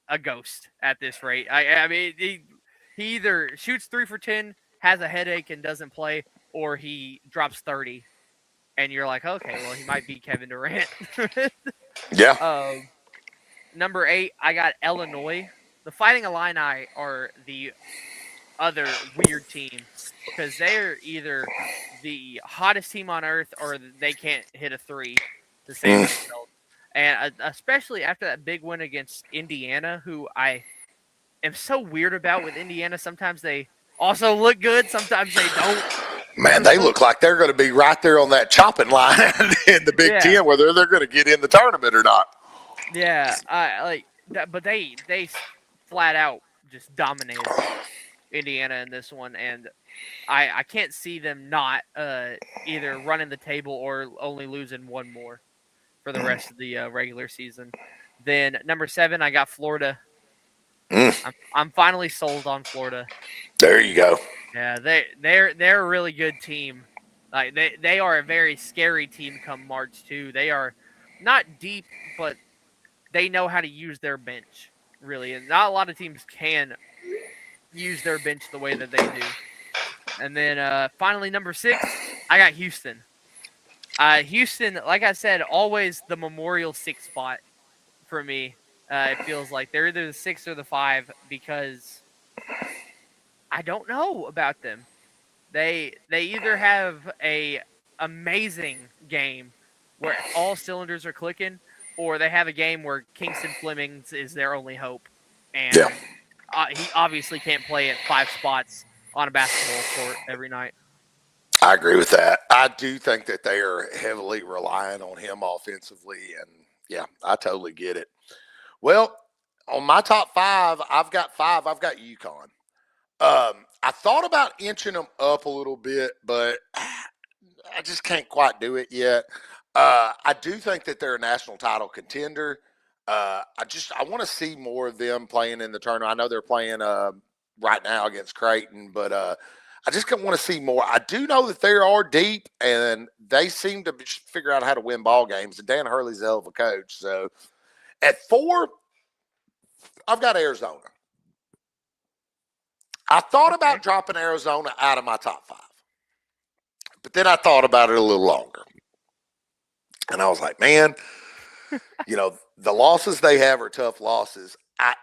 a ghost at this rate. I mean, he either shoots 3 for 10, has a headache, and doesn't play, or he drops 30. And you're like, okay, well, he might be Kevin Durant. Yeah. Number 8, I got Illinois. The Fighting Illini are the other weird team because they're either the hottest team on earth or they can't hit a 3 to save themselves. And especially after that big win against Indiana, who I am so weird about with Indiana. Sometimes they also look good, sometimes they don't. Man, they look like they're going to be right there on that chopping line in the Big Ten, whether they're going to get in the tournament or not. Yeah, like that, but they flat out just dominated Indiana in this one, and I can't see them not either running the table or only losing one more for the rest of the regular season. Then number 7, I got Florida. I'm finally sold on Florida. There you go. Yeah, they're a really good team. Like they are a very scary team come March too. They are not deep, but they know how to use their bench. Really, and not a lot of teams can use their bench the way that they do. And then finally, number 6, I got Houston. Houston, like I said, always the Memorial 6 spot for me. It feels like they're either the 6 or the 5 because I don't know about them. They either have a amazing game where all cylinders are clicking, or they have a game where Kingston Flemings is their only hope. And he obviously can't play at 5 spots on a basketball court every night. I agree with that. I do think that they are heavily relying on him offensively. And, yeah, I totally get it. Well, on my top five, I've got five. I've got UConn. I thought about inching them up a little bit, but I just can't quite do it yet. I do think that they're a national title contender. I want to see more of them playing in the tournament. I know they're playing right now against Creighton, but I just want to see more. I do know that they are deep, and they seem to just figure out how to win ball games. And Dan Hurley's a hell of a coach. So at 4, I've got Arizona. I thought about dropping Arizona out of my top 5, but then I thought about it a little longer. And I was like, man, the losses they have are tough losses. I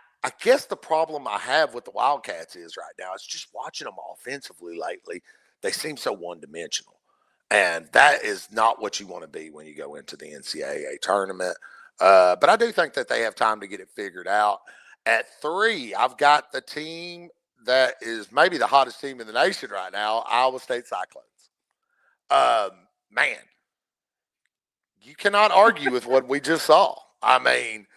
guess the problem I have with the Wildcats is right now is just watching them offensively lately. They seem so one-dimensional. And that is not what you want to be when you go into the NCAA tournament. But I do think that they have time to get it figured out. At 3, I've got the team that is maybe the hottest team in the nation right now, Iowa State Cyclones. Man, you cannot argue with what we just saw. I mean,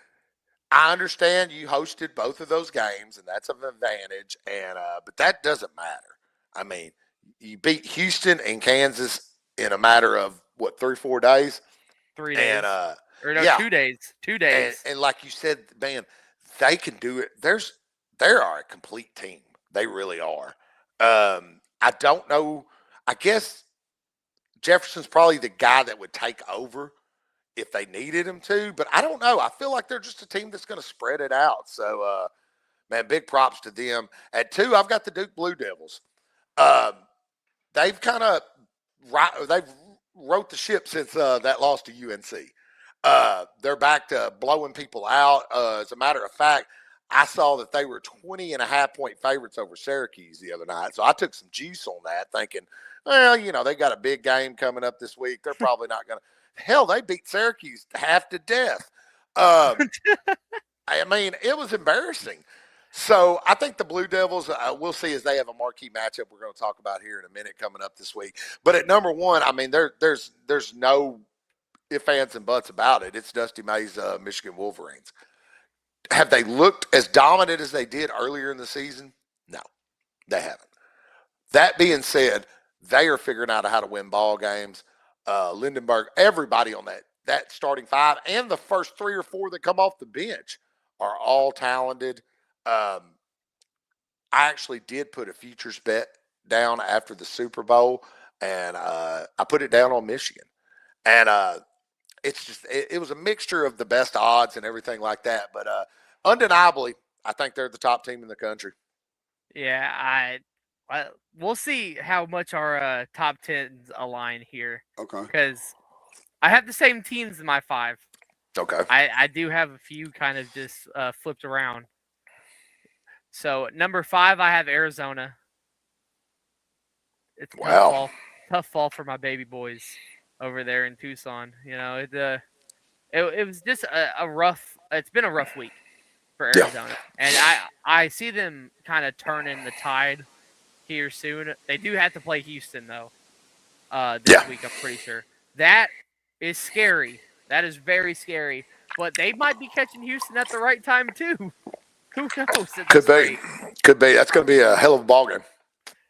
I understand you hosted both of those games, and that's an advantage. And but that doesn't matter. I mean, you beat Houston and Kansas in a matter of 3 or 4 days. 3 days. And 2 days. 2 days. And like you said, man, they can do it. They are a complete team. They really are. I don't know. I guess Jefferson's probably the guy that would take over if they needed him to, but I don't know. I feel like they're just a team that's going to spread it out. So, man, big props to them. At 2, I've got the Duke Blue Devils. They've kind of they've wrote the ship since that loss to UNC. They're back to blowing people out. As a matter of fact, I saw that they were 20.5-point favorites over Syracuse the other night. So I took some juice on that, thinking, well, they got a big game coming up this week. They're probably not going to. Hell, they beat Syracuse half to death. I mean, it was embarrassing. So I think the Blue Devils, we'll see as they have a marquee matchup we're going to talk about here in a minute coming up this week. But at number 1, I mean, there's no ifs, ands, and buts about it. It's Dusty May's Michigan Wolverines. Have they looked as dominant as they did earlier in the season? No, they haven't. That being said, they are figuring out how to win ball games. Lindenberg, everybody on that starting 5 and the first 3 or 4 that come off the bench are all talented. I actually did put a futures bet down after the Super Bowl, and I put it down on Michigan. And it's just it was a mixture of the best odds and everything like that. But undeniably, I think they're the top team in the country. Yeah, we'll see how much our top 10s align here. Okay. Because I have the same teams in my 5. Okay. I do have a few kind of just flipped around. So number 5, I have Arizona. It's tough fall for my baby boys over there in Tucson. It was just a rough. It's been a rough week for Arizona, and I see them kind of turning the tide here soon. They do have to play Houston though this week. I'm pretty sure that is scary. That is very scary. But they might be catching Houston at the right time too. Who knows? Could be. That's going to be a hell of a ball game.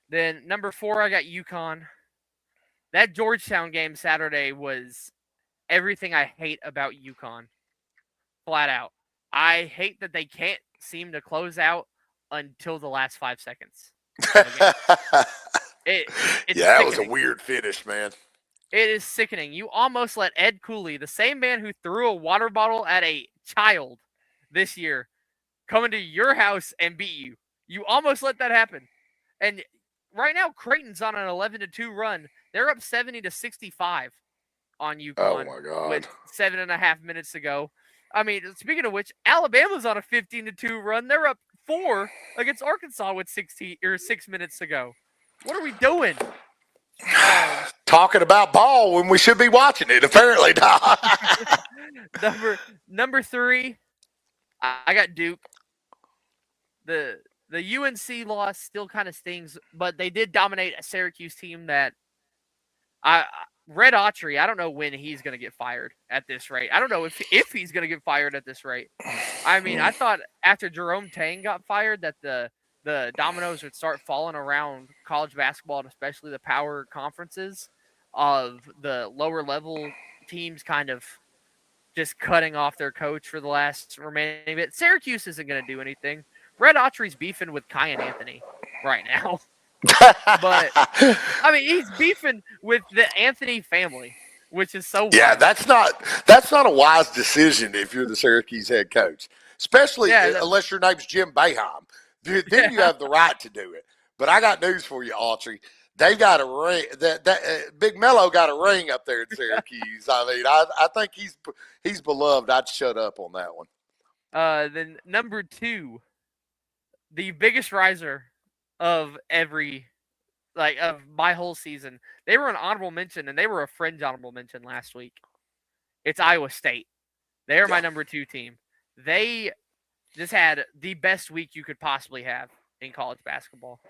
Then number 4, I got UConn. That Georgetown game Saturday was everything I hate about UConn. Flat out. I hate that they can't seem to close out until the last 5 seconds. It was a weird finish, man. It is sickening. You almost let Ed Cooley, the same man who threw a water bottle at a child this year, come into your house and beat you. You almost let that happen. And right now, Creighton's on an 11-2 run. They're up 70-65 on UConn. Oh my God! With 7.5 minutes to go. I mean, speaking of which, Alabama's on a 15-2 run. They're up 4 against Arkansas with 6 minutes to go. What are we doing? Talking about ball when we should be watching it, apparently. Number 3, I got Duke. The UNC loss still kind of stings, but they did dominate a Syracuse team that Red Autry, I don't know when he's going to get fired at this rate. I don't know if he's going to get fired at this rate. I mean, I thought after Jerome Tang got fired that the dominoes would start falling around college basketball and especially the power conferences of the lower level teams kind of just cutting off their coach for the last remaining bit. Syracuse isn't going to do anything. Red Autry's beefing with Kyan Anthony right now. But I mean, he's beefing with the Anthony family, which is so Yeah, wild. that's not a wise decision if you're the Syracuse head coach, especially Yeah, unless your name's Jim Boeheim. Then you have the right to do it. But I got news for you, Autry. They got a ring. That Big Mello got a ring up there in Syracuse. I mean, I think he's beloved. I'd shut up on that one. then number 2, the biggest riser of of my whole season. They were an honorable mention and they were a fringe honorable mention last week. It's Iowa State. They are my number 2 team. They just had the best week you could possibly have in college basketball.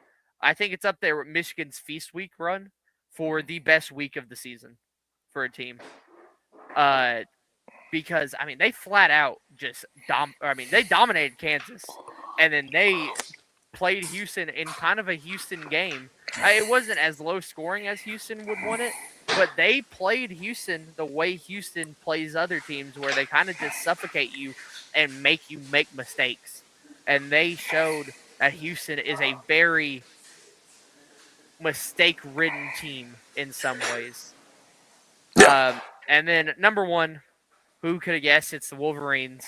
I think it's up there with Michigan's Feast Week run for the best week of the season for a team. Because I mean they flat out just they dominated Kansas, and then they played Houston in kind of a Houston game. It wasn't as low scoring as Houston would want it, but they played Houston the way Houston plays other teams, where they kind of just suffocate you and make you make mistakes. And they showed that Houston is a very mistake-ridden team in some ways. Yeah. And then number 1, who could have guessed? It's the Wolverines.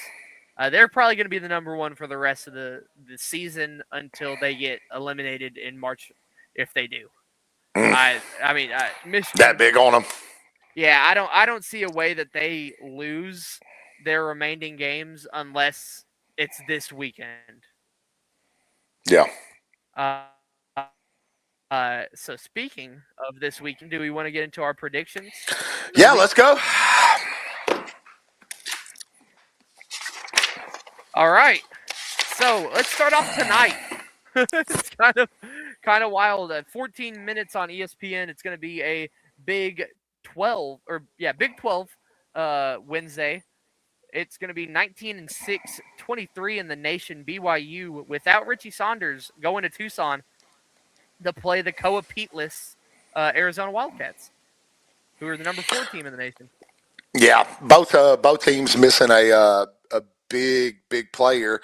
They're probably going to be the number 1 for the rest of the season until they get eliminated in March, if they do. I mean, Michigan. That big on them. Yeah, I don't see a way that they lose their remaining games unless it's this weekend. Yeah. So speaking of this weekend, do we want to get into our predictions? Yeah, let's go. All right. So let's start off tonight. It's kind of wild. At 14 minutes on ESPN, it's going to be a Big 12 Big 12 Wednesday. It's going to be 19-6, 23 in the nation. BYU without Richie Saunders going to Tucson to play the Koa Peateless Arizona Wildcats, who are the number 4 team in the nation. Yeah, both teams missing a big player.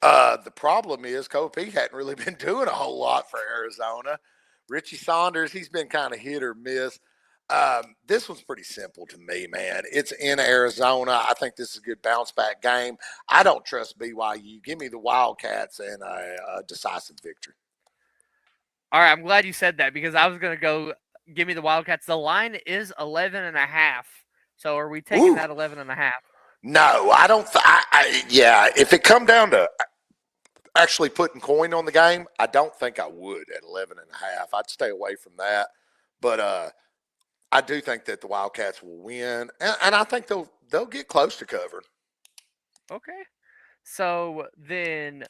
The problem is Koa Pete hadn't really been doing a whole lot for Arizona. Richie Saunders, he's been kind of hit or miss. This one's pretty simple to me, man. It's in Arizona. I think this is a good bounce back game. I don't trust BYU. Give me the Wildcats and a decisive victory. All right, I'm glad you said that because I was going to go give me the Wildcats. The line is 11.5. So are we taking that 11.5? No, I don't. Yeah, if it come down to actually putting coin on the game, I don't think I would at 11.5. I'd stay away from that. But I do think that the Wildcats will win, and I think they'll get close to covering. Okay. So then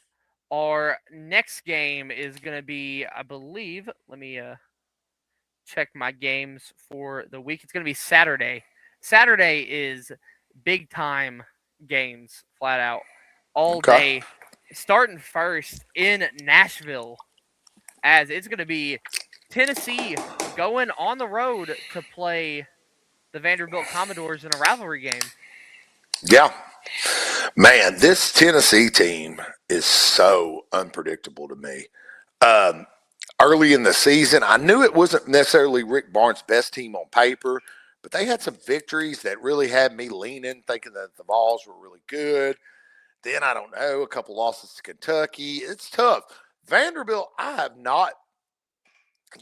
our next game is going to be, I believe, let me check my games for the week. It's going to be Saturday. Saturday is big time games, flat out, all day. Starting first in Nashville, as it's going to be Tennessee going on the road to play the Vanderbilt Commodores in a rivalry game. Yeah. Man, this Tennessee team is so unpredictable to me. Early in the season, I knew it wasn't necessarily Rick Barnes' best team on paper, but they had some victories that really had me leaning, thinking that the Vols were really good. Then, I don't know, a couple losses to Kentucky. It's tough. Vanderbilt, I have not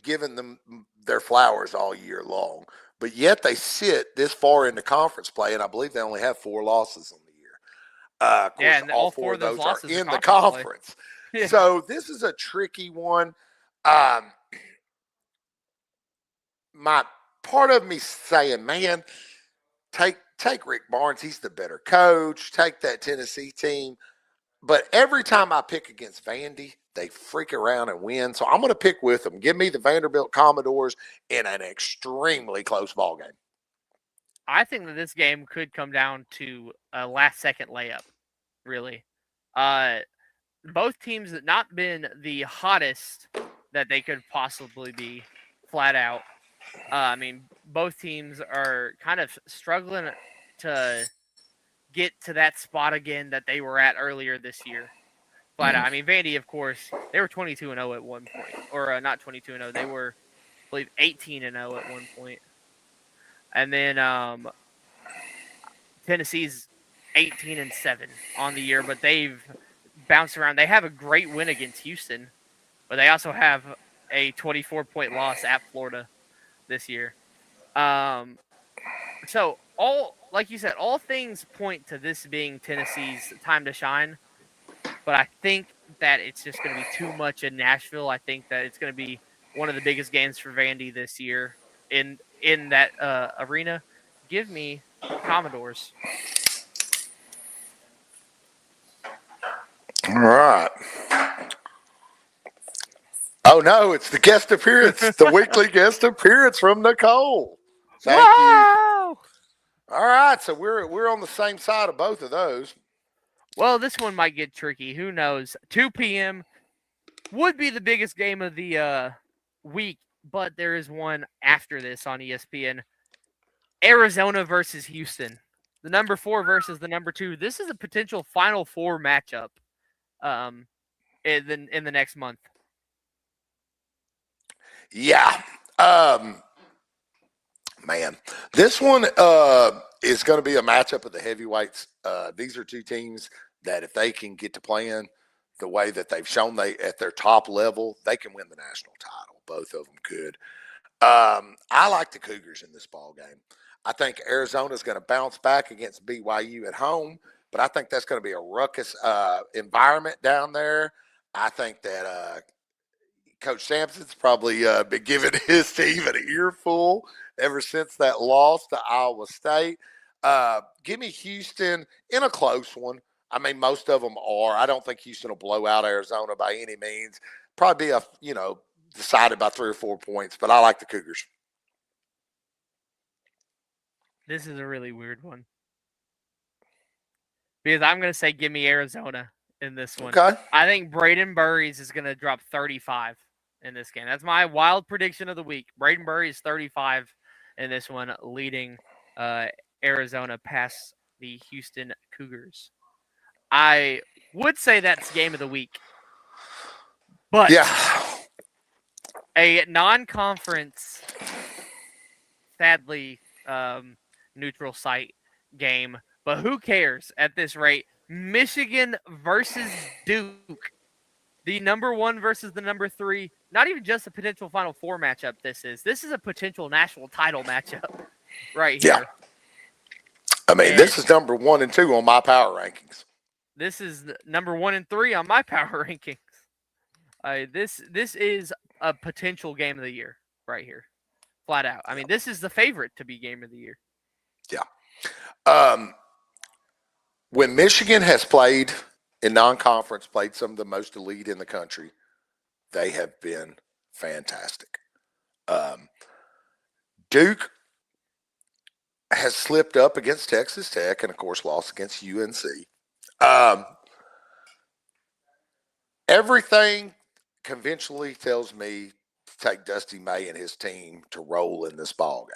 given them their flowers all year long, but yet they sit this far into conference play, and I believe they only have 4 losses on the year. Of course, and all 4 of those are in the conference. Yeah. So this is a tricky one. My part of me saying, man, take Rick Barnes. He's the better coach. Take that Tennessee team. But every time I pick against Vandy, they freak around and win. So I'm going to pick with them. Give me the Vanderbilt Commodores in an extremely close ball game. I think that this game could come down to a last-second layup, really. Both teams have not been the hottest that they could possibly be, flat out. I mean, both teams are kind of struggling to get to that spot again that they were at earlier this year. Flat out. I mean, Vandy, of course, they were 22-0 at one point, or not 22-0. They were, I believe, 18-0 at one point, and then Tennessee's 18-7 on the year, but they've bounced around. They have a great win against Houston, but they also have a 24-point loss at Florida this year. So like you said, all things point to this being Tennessee's time to shine. But I think that it's just going to be too much in Nashville. I think that it's going to be one of the biggest games for Vandy this year in that arena. Give me Commodores. All right. Oh no, it's the guest appearance, the weekly guest appearance from Nicole. Thank you. All right, so we're on the same side of both of those. Well, this one might get tricky. Who knows? 2 p.m. would be the biggest game of the week, but there is one after this on ESPN. Arizona versus Houston. The number 4 versus the number 2. This is a potential Final Four matchup in the next month. Yeah. Man, this one is going to be a matchup of the heavyweights. These are two teams that if they can get to playing the way that they've shown at their top level, they can win the national title. Both of them could. I like the Cougars in this ball game. I think Arizona's going to bounce back against BYU at home, but I think that's going to be a ruckus environment down there. I think that Coach Sampson's probably been giving his team an earful ever since that loss to Iowa State. Give me Houston in a close one. I mean, most of them are. I don't think Houston will blow out Arizona by any means. Probably be decided by 3 or 4 points, but I like the Cougars. This is a really weird one. Because I'm going to say give me Arizona in this one. Okay. I think Braden Burries is going to drop 35 in this game. That's my wild prediction of the week. Braden Burries 35 in this one, leading Arizona past the Houston Cougars. I would say that's game of the week. But yeah, a non-conference, sadly, neutral site game. But who cares at this rate? Michigan versus Duke. The number 1 versus the number 3. Not even just a potential Final Four matchup this is. This is a potential national title matchup right here. Yeah. I mean, this is number 1 and 2 on my power rankings. This is number 1 and 3 on my power rankings. This is a potential game of the year right here. Flat out. I mean, this is the favorite to be game of the year. Yeah. When Michigan has played in non-conference, played some of the most elite in the country, they have been fantastic. Duke has slipped up against Texas Tech and, of course, lost against UNC. Everything conventionally tells me to take Dusty May and his team to roll in this ball game.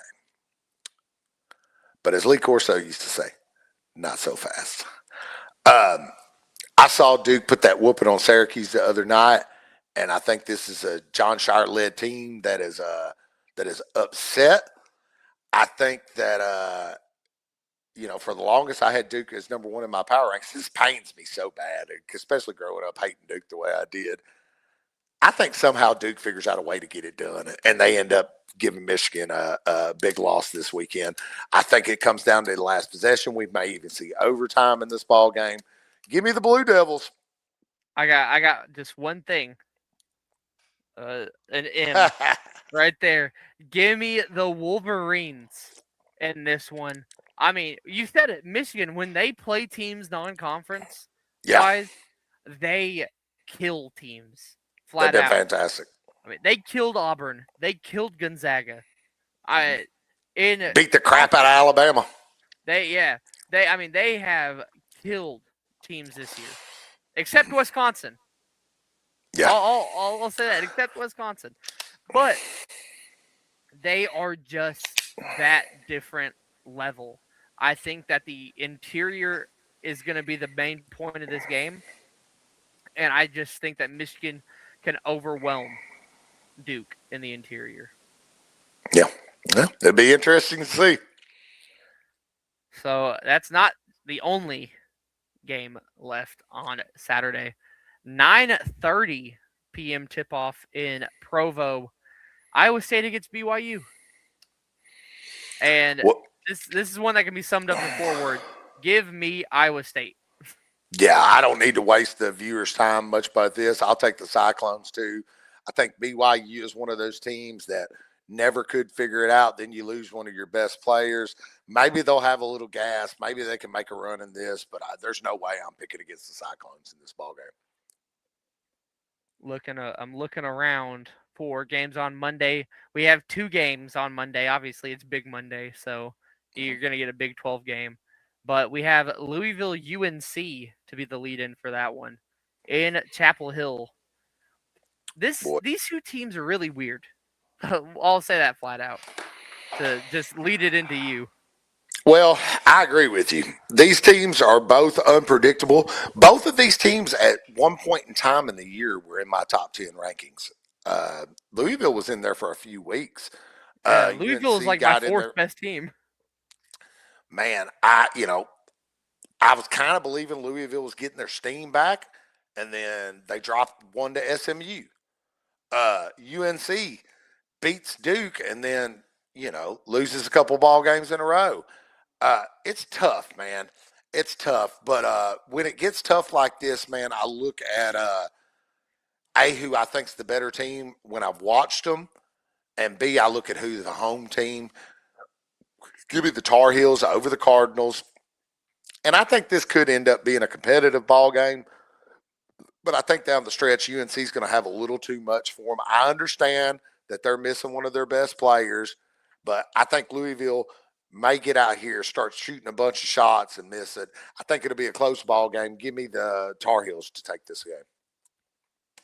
But as Lee Corso used to say, not so fast. I saw Duke put that whooping on Syracuse the other night, and I think this is a John Shire-led team that is upset. I think that for the longest I had Duke as number 1 in my power ranks. This pains me so bad, especially growing up hating Duke the way I did. I think somehow Duke figures out a way to get it done, and they end up giving Michigan a big loss this weekend. I think it comes down to the last possession. We may even see overtime in this ball game. Give me the Blue Devils. I got just one thing. An M right there. Give me the Wolverines in this one. I mean, you said it. Michigan, when they play teams non-conference, guys, they kill teams. Flat They've out. been fantastic. I mean, they killed Auburn. They killed Gonzaga. Beat the crap out of Alabama. They have killed teams this year. except Wisconsin. Yeah. I'll say that, except Wisconsin. But they are just that different level. I think that the interior is going to be the main point of this game, and I just think that Michigan can overwhelm Duke in the interior. Yeah. Yeah. It'd be interesting to see. So that's not the only game left on Saturday. 9:30 p.m. tip-off in Provo, Iowa State against BYU. And Well, this is one that can be summed up in 4 words. Give me Iowa State. yeah, I don't need to waste the viewers' time much about this. I'll take the Cyclones too. I think BYU is one of those teams that never could figure it out. Then you lose one of your best players. Maybe they'll have a little gas. Maybe they can make a run in this, but there's no way I'm picking against the Cyclones in this ballgame. I'm looking around for games on Monday. We have 2 games on Monday. Obviously, it's Big Monday, so you're going to get a Big 12 game. But we have Louisville UNC to be the lead-in for that one in Chapel Hill. These 2 teams are really weird. I'll say that flat out to just lead it into you. Well, I agree with you. These teams are both unpredictable. Both of these teams at one point in time in the year were in my top 10 rankings. Louisville was in there for a few weeks. Louisville is like my 4th best team. Man, I was kind of believing Louisville was getting their steam back, and then they dropped one to SMU. UNC beats Duke, and then loses a couple ball games in a row. It's tough, man. It's tough. But when it gets tough like this, man, I look at who I think's the better team when I've watched them, and B, I look at who's the home team. Give me the Tar Heels over the Cardinals. And I think this could end up being a competitive ball game. But I think down the stretch, UNC is going to have a little too much for them. I understand that they're missing one of their best players, but I think Louisville may get out here, start shooting a bunch of shots and miss it. I think it'll be a close ball game. Give me the Tar Heels to take this game.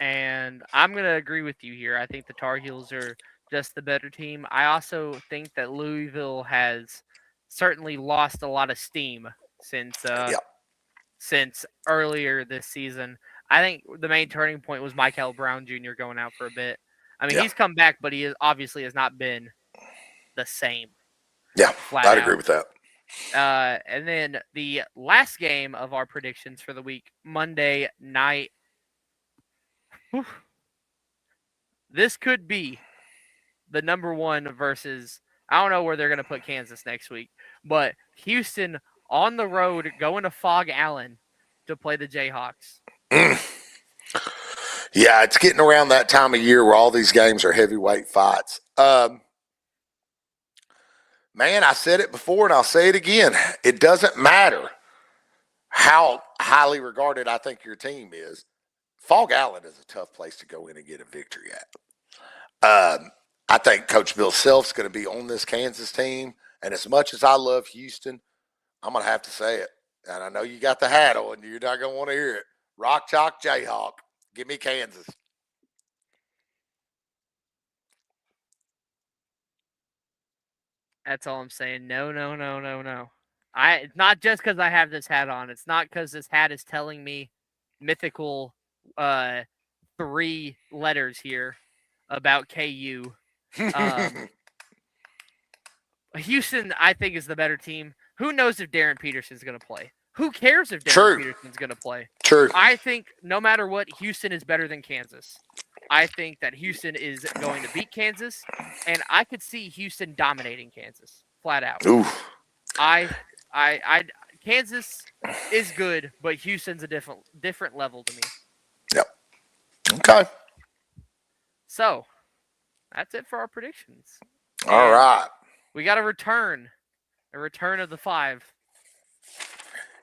And I'm going to agree with you here. I think the Tar Heels are just the better team. I also think that Louisville has certainly lost a lot of steam since earlier this season. I think the main turning point was Michael Brown Jr. going out for a bit. I mean, he's come back, but he obviously has not been the same. Yeah, I'd agree with that. And then the last game of our predictions for the week, Monday night. Whew. This could be the number 1 versus, I don't know where they're going to put Kansas next week, but Houston on the road going to Fog Allen to play the Jayhawks. Yeah, it's getting around that time of year where all these games are heavyweight fights. Man, I said it before and I'll say it again. It doesn't matter how highly regarded I think your team is. Fog Allen is a tough place to go in and get a victory at. I think Coach Bill Self's going to be on this Kansas team. And as much as I love Houston, I'm going to have to say it. And I know you got the hat on. You're not going to want to hear it. Rock Chalk Jayhawk. Give me Kansas. That's all I'm saying. No. It's not just because I have this hat on. It's not because this hat is telling me mythical 3 letters here about KU. Houston, I think, is the better team. Who knows if Darren Peterson's going to play? Who cares if Darren Peterson's going to play? True. I think no matter what, Houston is better than Kansas. I think that Houston is going to beat Kansas, and I could see Houston dominating Kansas flat out. Ooh. Kansas is good, but Houston's a different level to me. Yep. Okay. So that's it for our predictions. All right. We got a return of the 5.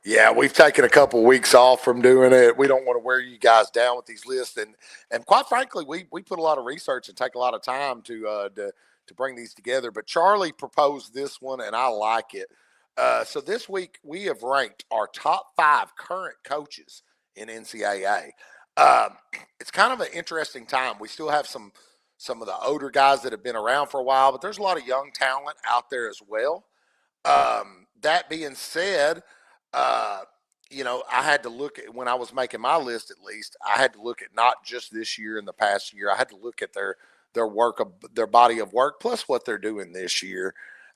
Yeah, we've taken a couple weeks off from doing it. We don't want to wear you guys down with these lists, and quite frankly, we put a lot of research and take a lot of time to bring these together. But Charlie proposed this one, and I like it. So this week we have ranked our top 5 current coaches in NCAA. Um, it's kind of an interesting time. We still have some of the older guys that have been around for a while, but there's a lot of young talent out there as well. That being said, uh, I had to look at when I was making my list. At least I had to look at not just this year and the past year. I had to look at their work of their body of work plus what they're doing this year.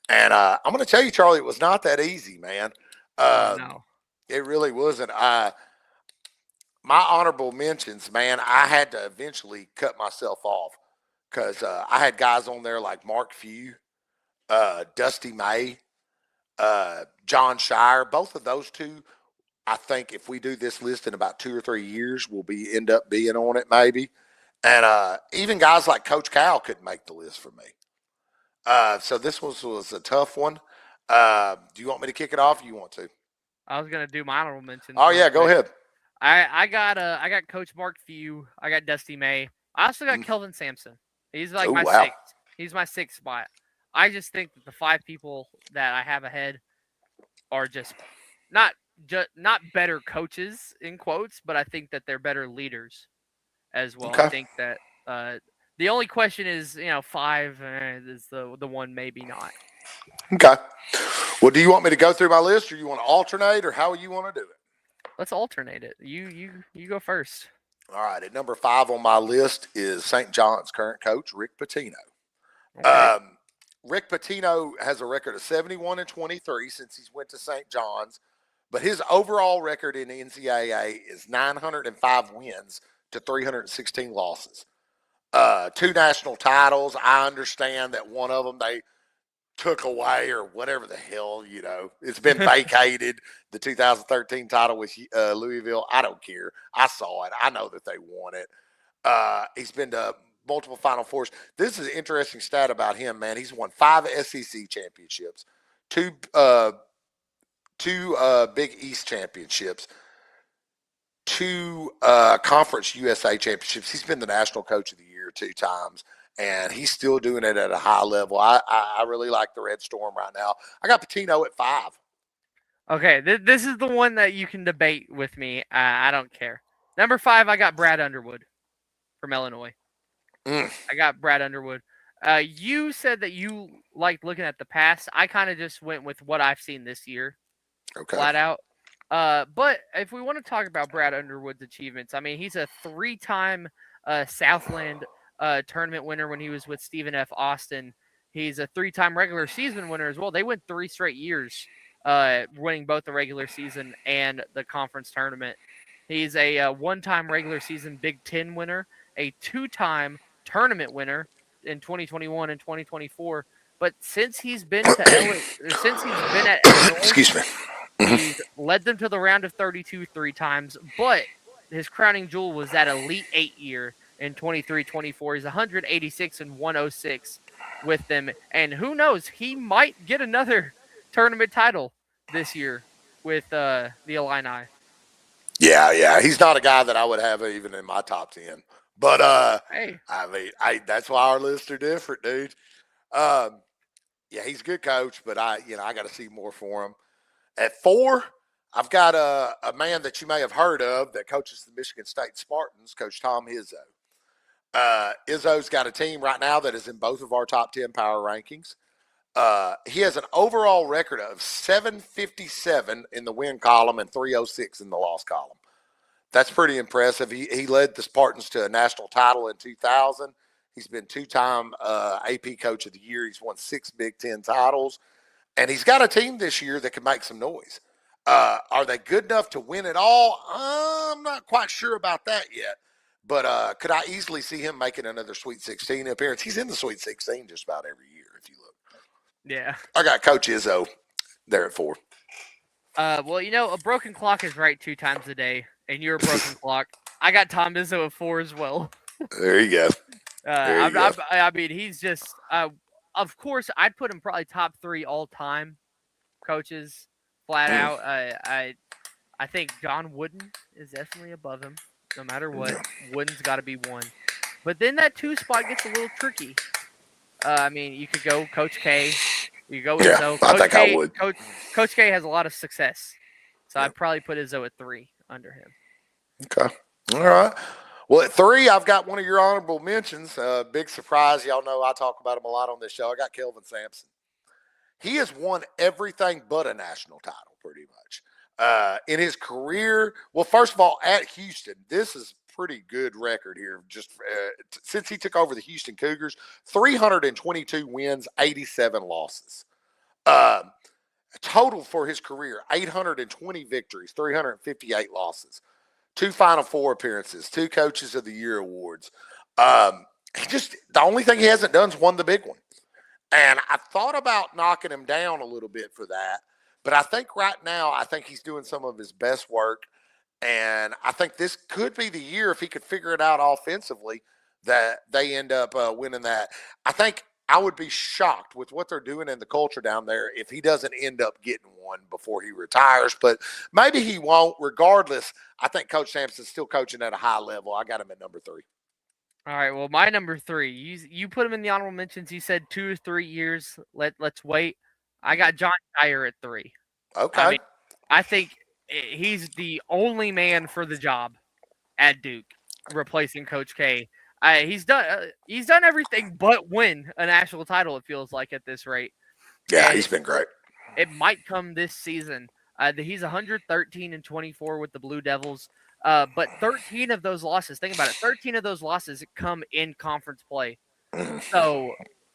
And I'm going to tell you, Charlie, it was not that easy, man. Oh Um, no. it really wasn't. My honorable mentions, man, I had to eventually cut myself off because I had guys on there like Mark Few, Dusty May, John Shire. Both of those two, I think, if we do this list in about 2 or 3 years, we'll end up being on it maybe. And even guys like Coach Cal couldn't make the list for me. So this was a tough one. Do you want me to kick it off? Or you want to? I was gonna do my honorable mentions. Oh real yeah, go quick. ahead. I got Coach Mark Few. I got Dusty May. I also got Kelvin Sampson. He's like Oh, my wow. sixth. He's my sixth spot. I just think that the 5 people that I have ahead are just not better coaches in quotes, but I think that they're better leaders as well. Okay. I think that the only question is, 5 is the one maybe not. Okay. Well, do you want me to go through my list, or you want to alternate, or how you want to do it? Let's alternate it. You go first. All right. At number 5 on my list is St. John's current coach, Rick Pitino. Okay. Rick Pitino has a record of 71-23 since he's went to St. John's, but his overall record in the NCAA is 905 wins to 316 losses. 2 national titles. I understand that one of them they took away or whatever the hell, it's been vacated. The 2013 title with Louisville. I don't care. I saw it. I know that they won it. He's been to multiple Final Fours. This is an interesting stat about him, man. He's won 5 SEC championships, 2 Big East championships, 2 Conference USA championships. He's been the National Coach of the Year 2 times, and he's still doing it at a high level. I really like the Red Storm right now. I got Pitino at 5. Okay, this is the one that you can debate with me. I don't care. Number 5, I got Brad Underwood from Illinois. I got Brad Underwood. You said that you liked looking at the past. I kind of just went with what I've seen this year, flat out. But if we want to talk about Brad Underwood's achievements, I mean, he's a 3-time Southland tournament winner when he was with Stephen F. Austin. He's a 3-time regular season winner as well. They went 3 straight years winning both the regular season and the conference tournament. He's a 1-time regular season Big Ten winner, a 2-time tournament winner in 2021 and 2024. But since he's been at Illinois, Excuse me. He's led them to the round of 32 3 times, but his crowning jewel was that Elite 8 year in 23-24. He's 186 and 106 with them, and who knows, he might get another tournament title this year with the Illini. Yeah, he's not a guy that I would have even in my top 10. But Hey, I mean, that's why our lists are different, dude. Yeah, he's a good coach, but I got to see more for him. At 4, I've got a man that you may have heard of that coaches the Michigan State Spartans, Coach Tom Izzo. Izzo's got a team right now that is in both of our top 10 power rankings. He has an overall record of 757 in the win column and 306 in the loss column. That's pretty impressive. He led the Spartans to a national title in 2000. He's been 2-time AP Coach of the Year. He's won 6 Big Ten titles. And he's got a team this year that can make some noise. Are they good enough to win it all? I'm not quite sure about that yet. But could I easily see him making another Sweet 16 appearance? He's in the Sweet 16 just about every year, if you look. yeah. I got Coach Izzo there at 4. Well, a broken clock is right 2 times a day, and you're a broken clock. I got Tom Izzo at 4 as well. There you go. I mean, he's just. Of course, I'd put him probably top 3 all-time coaches, flat out. I think John Wooden is definitely above him, no matter what. Wooden's got to be 1. But then that 2 spot gets a little tricky. I mean, you could go Coach K. You go Izzo. I think I would. Coach K has a lot of success, so I'd probably put Izzo at 3 under him. Okay. All right. Well, at 3, I've got one of your honorable mentions. Big surprise. Y'all know I talk about him a lot on this show. I got Kelvin Sampson. He has won everything but a national title, pretty much. In his career, well, first of all, at Houston, this is pretty good record here. Just since he took over the Houston Cougars, 322 wins, 87 losses. Um, Total for his career, 820 victories, 358 losses, 2 Final Four appearances, 2 Coaches of the Year awards. The only thing he hasn't done is won the big one. And I thought about knocking him down a little bit for that. But I think right now, I think he's doing some of his best work. And I think this could be the year, if he could figure it out offensively, that they end up winning that. I think I would be shocked with what they're doing in the culture down there if he doesn't end up getting one before he retires. But maybe he won't. Regardless, I think Coach Sampson's still coaching at a high level. I got him at number 3. All right. Well, my number 3. You put him in the honorable mentions. You said 2 or 3 years. Let's wait. I got John Dyer at 3. Okay. I mean, I think he's the only man for the job at Duke, replacing Coach K. He's done everything but win a national title. It feels like at this rate. Yeah, And he's been great. it might come this season. He's 113-24 with the Blue Devils, but 13 of those losses. Think about it. 13 of those losses come in conference play. So,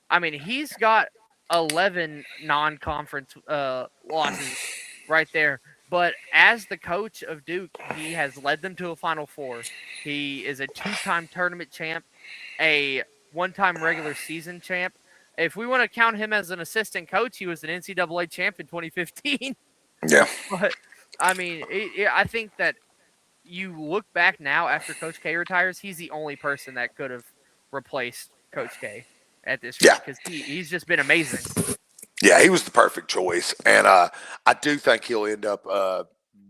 I mean, he's got 11 non-conference losses right there. But as the coach of Duke, he has led them to a Final Four. He is a 2-time tournament champ, a 1-time regular season champ. If we want to count him as an assistant coach, he was an NCAA champ in 2015. Yeah. But, I mean, I think that you look back now after Coach K retires, he's the only person that could have replaced Coach K at this rate because he's just been amazing. Yeah, he was the perfect choice. And I do think he'll end up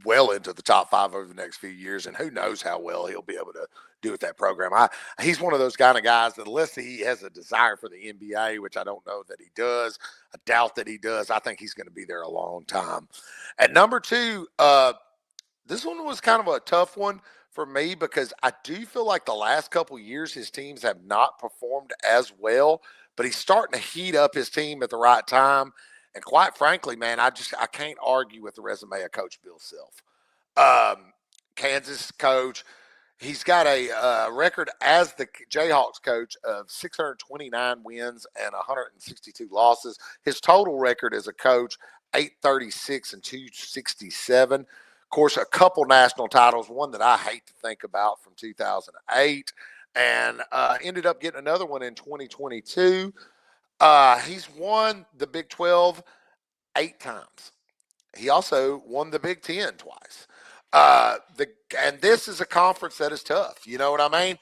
well into the top 5 over the next few years. And who knows how well he'll be able to do with that program. He's one of those kind of guys that, unless he has a desire for the NBA, which I don't know that he does, I doubt that he does, I think he's going to be there a long time. At number 2, this one was kind of a tough one for me because I do feel like the last couple of years his teams have not performed as well, but he's starting to heat up his team at the right time. And quite frankly, man, I can't argue with the resume of Coach Bill Self. Kansas coach. He's got a record as the Jayhawks coach of 629 wins and 162 losses. His total record as a coach, 836 and 267. Of course, a couple national titles, one that I hate to think about from 2008, and ended up getting another one in 2022. He's won the Big 12 8 times. He also won the Big 10 twice. And this is a conference that is tough. You know what I mean?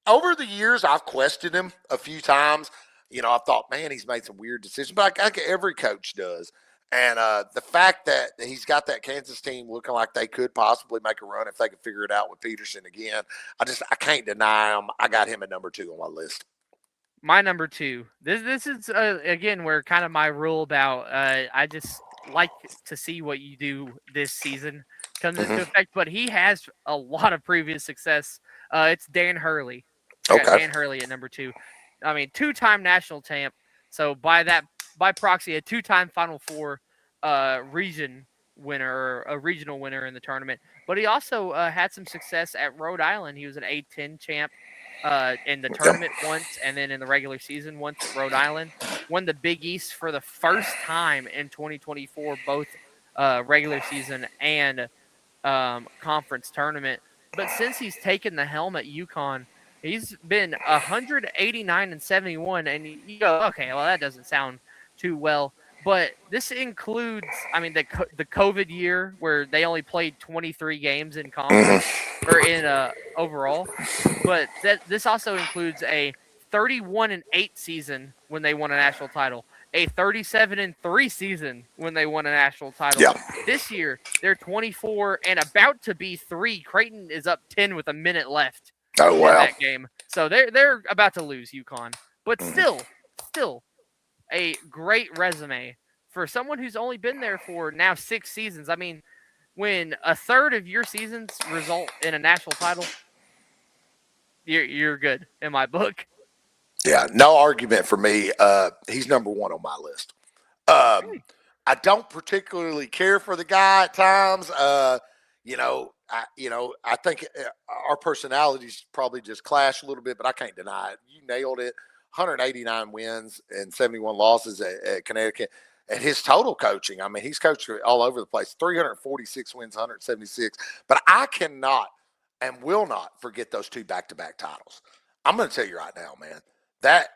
Over the years, I've questioned him a few times. You know, I've thought, man, he's made some weird decisions, but I every coach does. And the fact that he's got that Kansas team looking like they could possibly make a run if they could figure it out with Peterson again, I can't deny him. I got him at number 2 on my list. My number 2. This is again where kind of my rule about I just like to see what you do this season comes into effect. But he has a lot of previous success. It's Dan Hurley. Dan Hurley at number 2. I mean, 2-time national champ. So by proxy, a 2-time Final Four region winner, or a regional winner in the tournament. But he also had some success at Rhode Island. He was an A-10 champ in the tournament once, and then in the regular season once at Rhode Island. Won the Big East for the first time in 2024, both regular season and conference tournament. But since he's taken the helm at UConn, he's been 189-71, and you go, okay, well, that doesn't sound too well. But this includes, I mean, the COVID year where they only played 23 games in conference or in overall. But this also includes a 31-8 season when they won a national title, a 37-3 season when they won a national title. Yeah. This year, they're 24 and about to be 3. Creighton is up 10 with a minute left. Oh, wow. In that game. So they're about to lose UConn. But still a great resume for someone who's only been there for now 6 seasons. I mean, when a third of your seasons result in a national title, you're good in my book. Yeah, no argument for me. He's number one on my list. Okay. I don't particularly care for the guy at times. I think our personalities probably just clash a little bit, but I can't deny it. You nailed it. 189 wins and 71 losses at Connecticut. And his total coaching, I mean, he's coached all over the place. 346 wins, 176. But I cannot and will not forget those two back-to-back titles. I'm going to tell you right now, man, that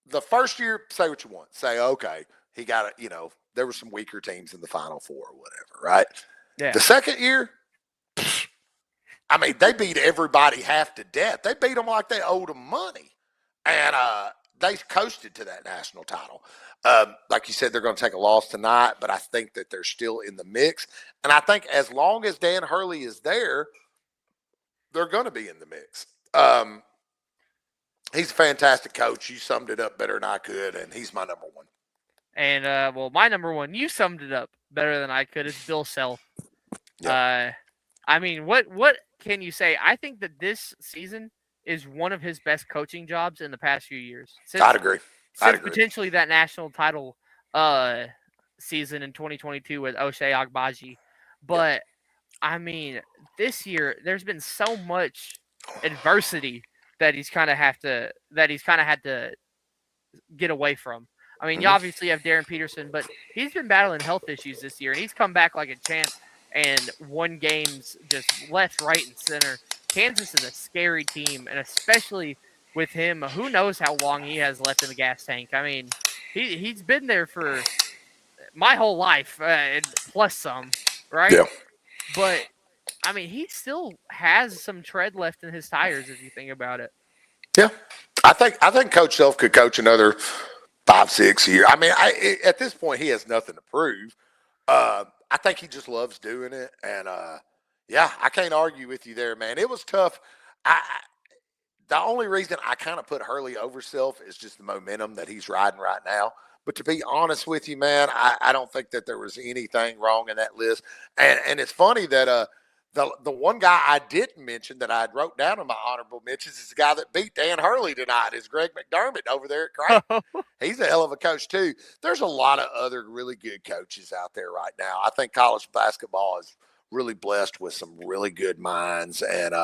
the first year, say what you want. Say, okay, he got it. There were some weaker teams in the Final Four or whatever, right? Yeah. The second year, I mean, they beat everybody half to death. They beat them like they owed them money. And they coasted to that national title. Like you said, they're going to take a loss tonight, but I think that they're still in the mix. And I think as long as Dan Hurley is there, they're going to be in the mix. He's a fantastic coach. You summed it up better than I could, and he's my number one. And my number one, you summed it up better than I could. Is Bill Self. Yep. I mean, what can you say? I think that this season is one of his best coaching jobs in the past few years. I'd agree. Since potentially that national title season in 2022 with O'Shea Agbaji. But, yep. I mean, this year there's been so much adversity that he's kind of had to get away from. I mean, you obviously have Darren Peterson, but he's been battling health issues this year, and he's come back like a champ and won games just left, right, and center. Kansas is a scary team, and especially with him, who knows how long he has left in the gas tank. I mean, he's been there for my whole life, plus some, right? Yeah. But, I mean, he still has some tread left in his tires if you think about it. Yeah. I think Coach Self could coach another 5-6 years. I mean, at this point, he has nothing to prove. I think he just loves doing it. And, I can't argue with you there, man. It was tough. The only reason I kind of put Hurley over Self is just the momentum that he's riding right now. But to be honest with you, man, I don't think that there was anything wrong in that list. And it's funny that the one guy I didn't mention that I wrote down in my honorable mentions is the guy that beat Dan Hurley tonight is Greg McDermott over there at Creighton. He's a hell of a coach too. There's a lot of other really good coaches out there right now. I think college basketball is really blessed with some really good minds. And,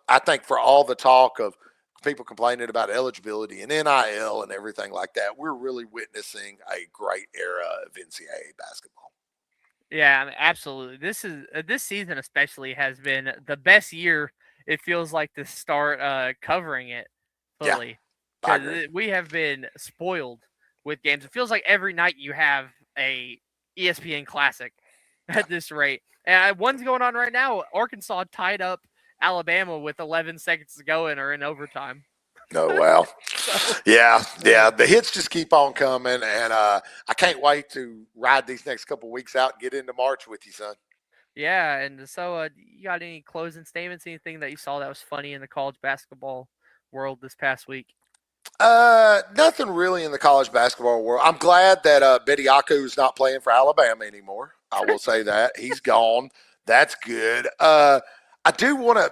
I think for all the talk of people complaining about eligibility and NIL and everything like that, we're really witnessing a great era of NCAA basketball. Yeah, I mean, absolutely. This season especially has been the best year. It feels like to start covering it fully. Yeah, we have been spoiled with games. It feels like every night you have a ESPN Classic at this rate. And one's going on right now. Arkansas tied up Alabama with 11 seconds to go and are in overtime. Oh, wow. Yeah. The hits just keep on coming, and I can't wait to ride these next couple of weeks out and get into March with you, son. Yeah, and so you got any closing statements, anything that you saw that was funny in the college basketball world this past week? Nothing really in the college basketball world. I'm glad that Bediako is not playing for Alabama anymore. I will say that. He's gone. That's good. I do want to,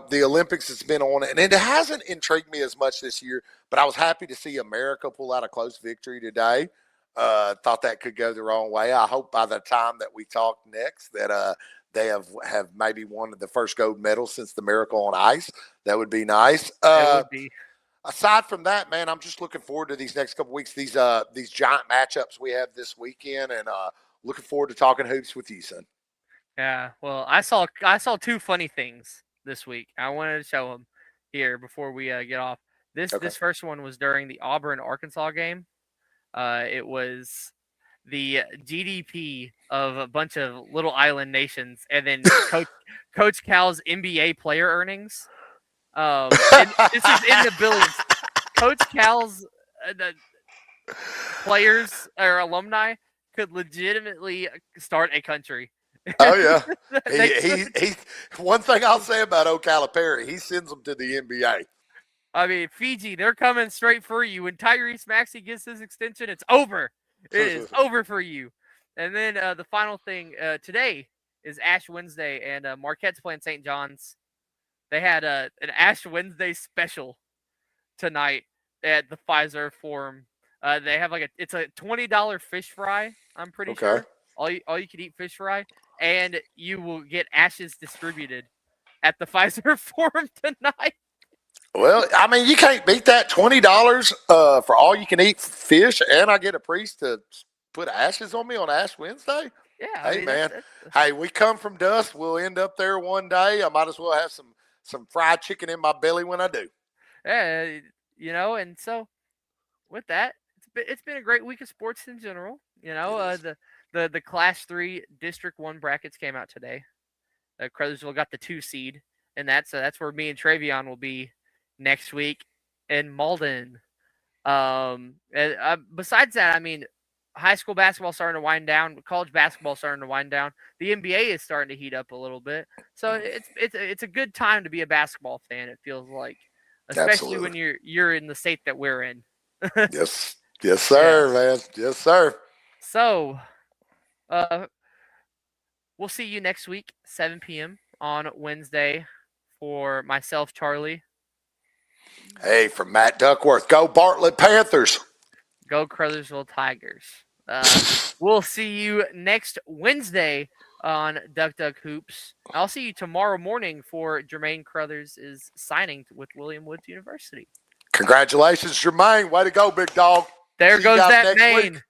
the Olympics has been on, and it hasn't intrigued me as much this year, but I was happy to see America pull out a close victory today. Thought that could go the wrong way. I hope by the time that we talk next that they have maybe won the first gold medal since the Miracle on Ice. That would be nice. It would be. Aside from that, man, I'm just looking forward to these next couple of weeks, these giant matchups we have this weekend, and looking forward to talking hoops with you, son. Yeah, well, I saw two funny things this week. I wanted to show them here before we get off. This first one was during the Auburn-Arkansas game. It was the GDP of a bunch of little island nations, and then Coach Cal's NBA player earnings. This is in the billions. Coach Cal's players or alumni could legitimately start a country. Oh yeah, he. One thing I'll say about O'Calipari, he sends them to the NBA. I mean, Fiji, they're coming straight for you. When Tyrese Maxey gets his extension, it's over. It is over for you. And then the final thing today is Ash Wednesday, and Marquette's playing St. John's. They had an Ash Wednesday special tonight at the Pfizer Forum. They have it's a $20 fish fry. I'm pretty sure all you can eat fish fry, and you will get ashes distributed at the Pfizer Forum tonight. Well, I mean, you can't beat that $20 for all you can eat fish, and I get a priest to put ashes on me on Ash Wednesday. Yeah, hey man, hey, we come from dust. We'll end up there one day. I might as well have some fried chicken in my belly when I do. Yeah, and so with that, it's been a great week of sports in general. The Class 3 District 1 brackets came out today. Crothersville got the 2 seed, and that's where me and Travion will be next week in Malden. Besides that, I mean, high school basketball starting to wind down, college basketball starting to wind down. The NBA is starting to heat up a little bit, so it's a good time to be a basketball fan. It feels like, especially when you're in the state that we're in. Yes, sir, man. Yes, sir. So, we'll see you next week, 7 p.m. on Wednesday for myself, Charlie. Hey, from Matt Duckworth, go Bartlett Panthers. Go Crothersville Tigers. We'll see you next Wednesday on Duck Hoops. I'll see you tomorrow morning for Jermaine Crothers is signing with William Woods University. Congratulations, Jermaine. Way to go, big dog. There goes that name.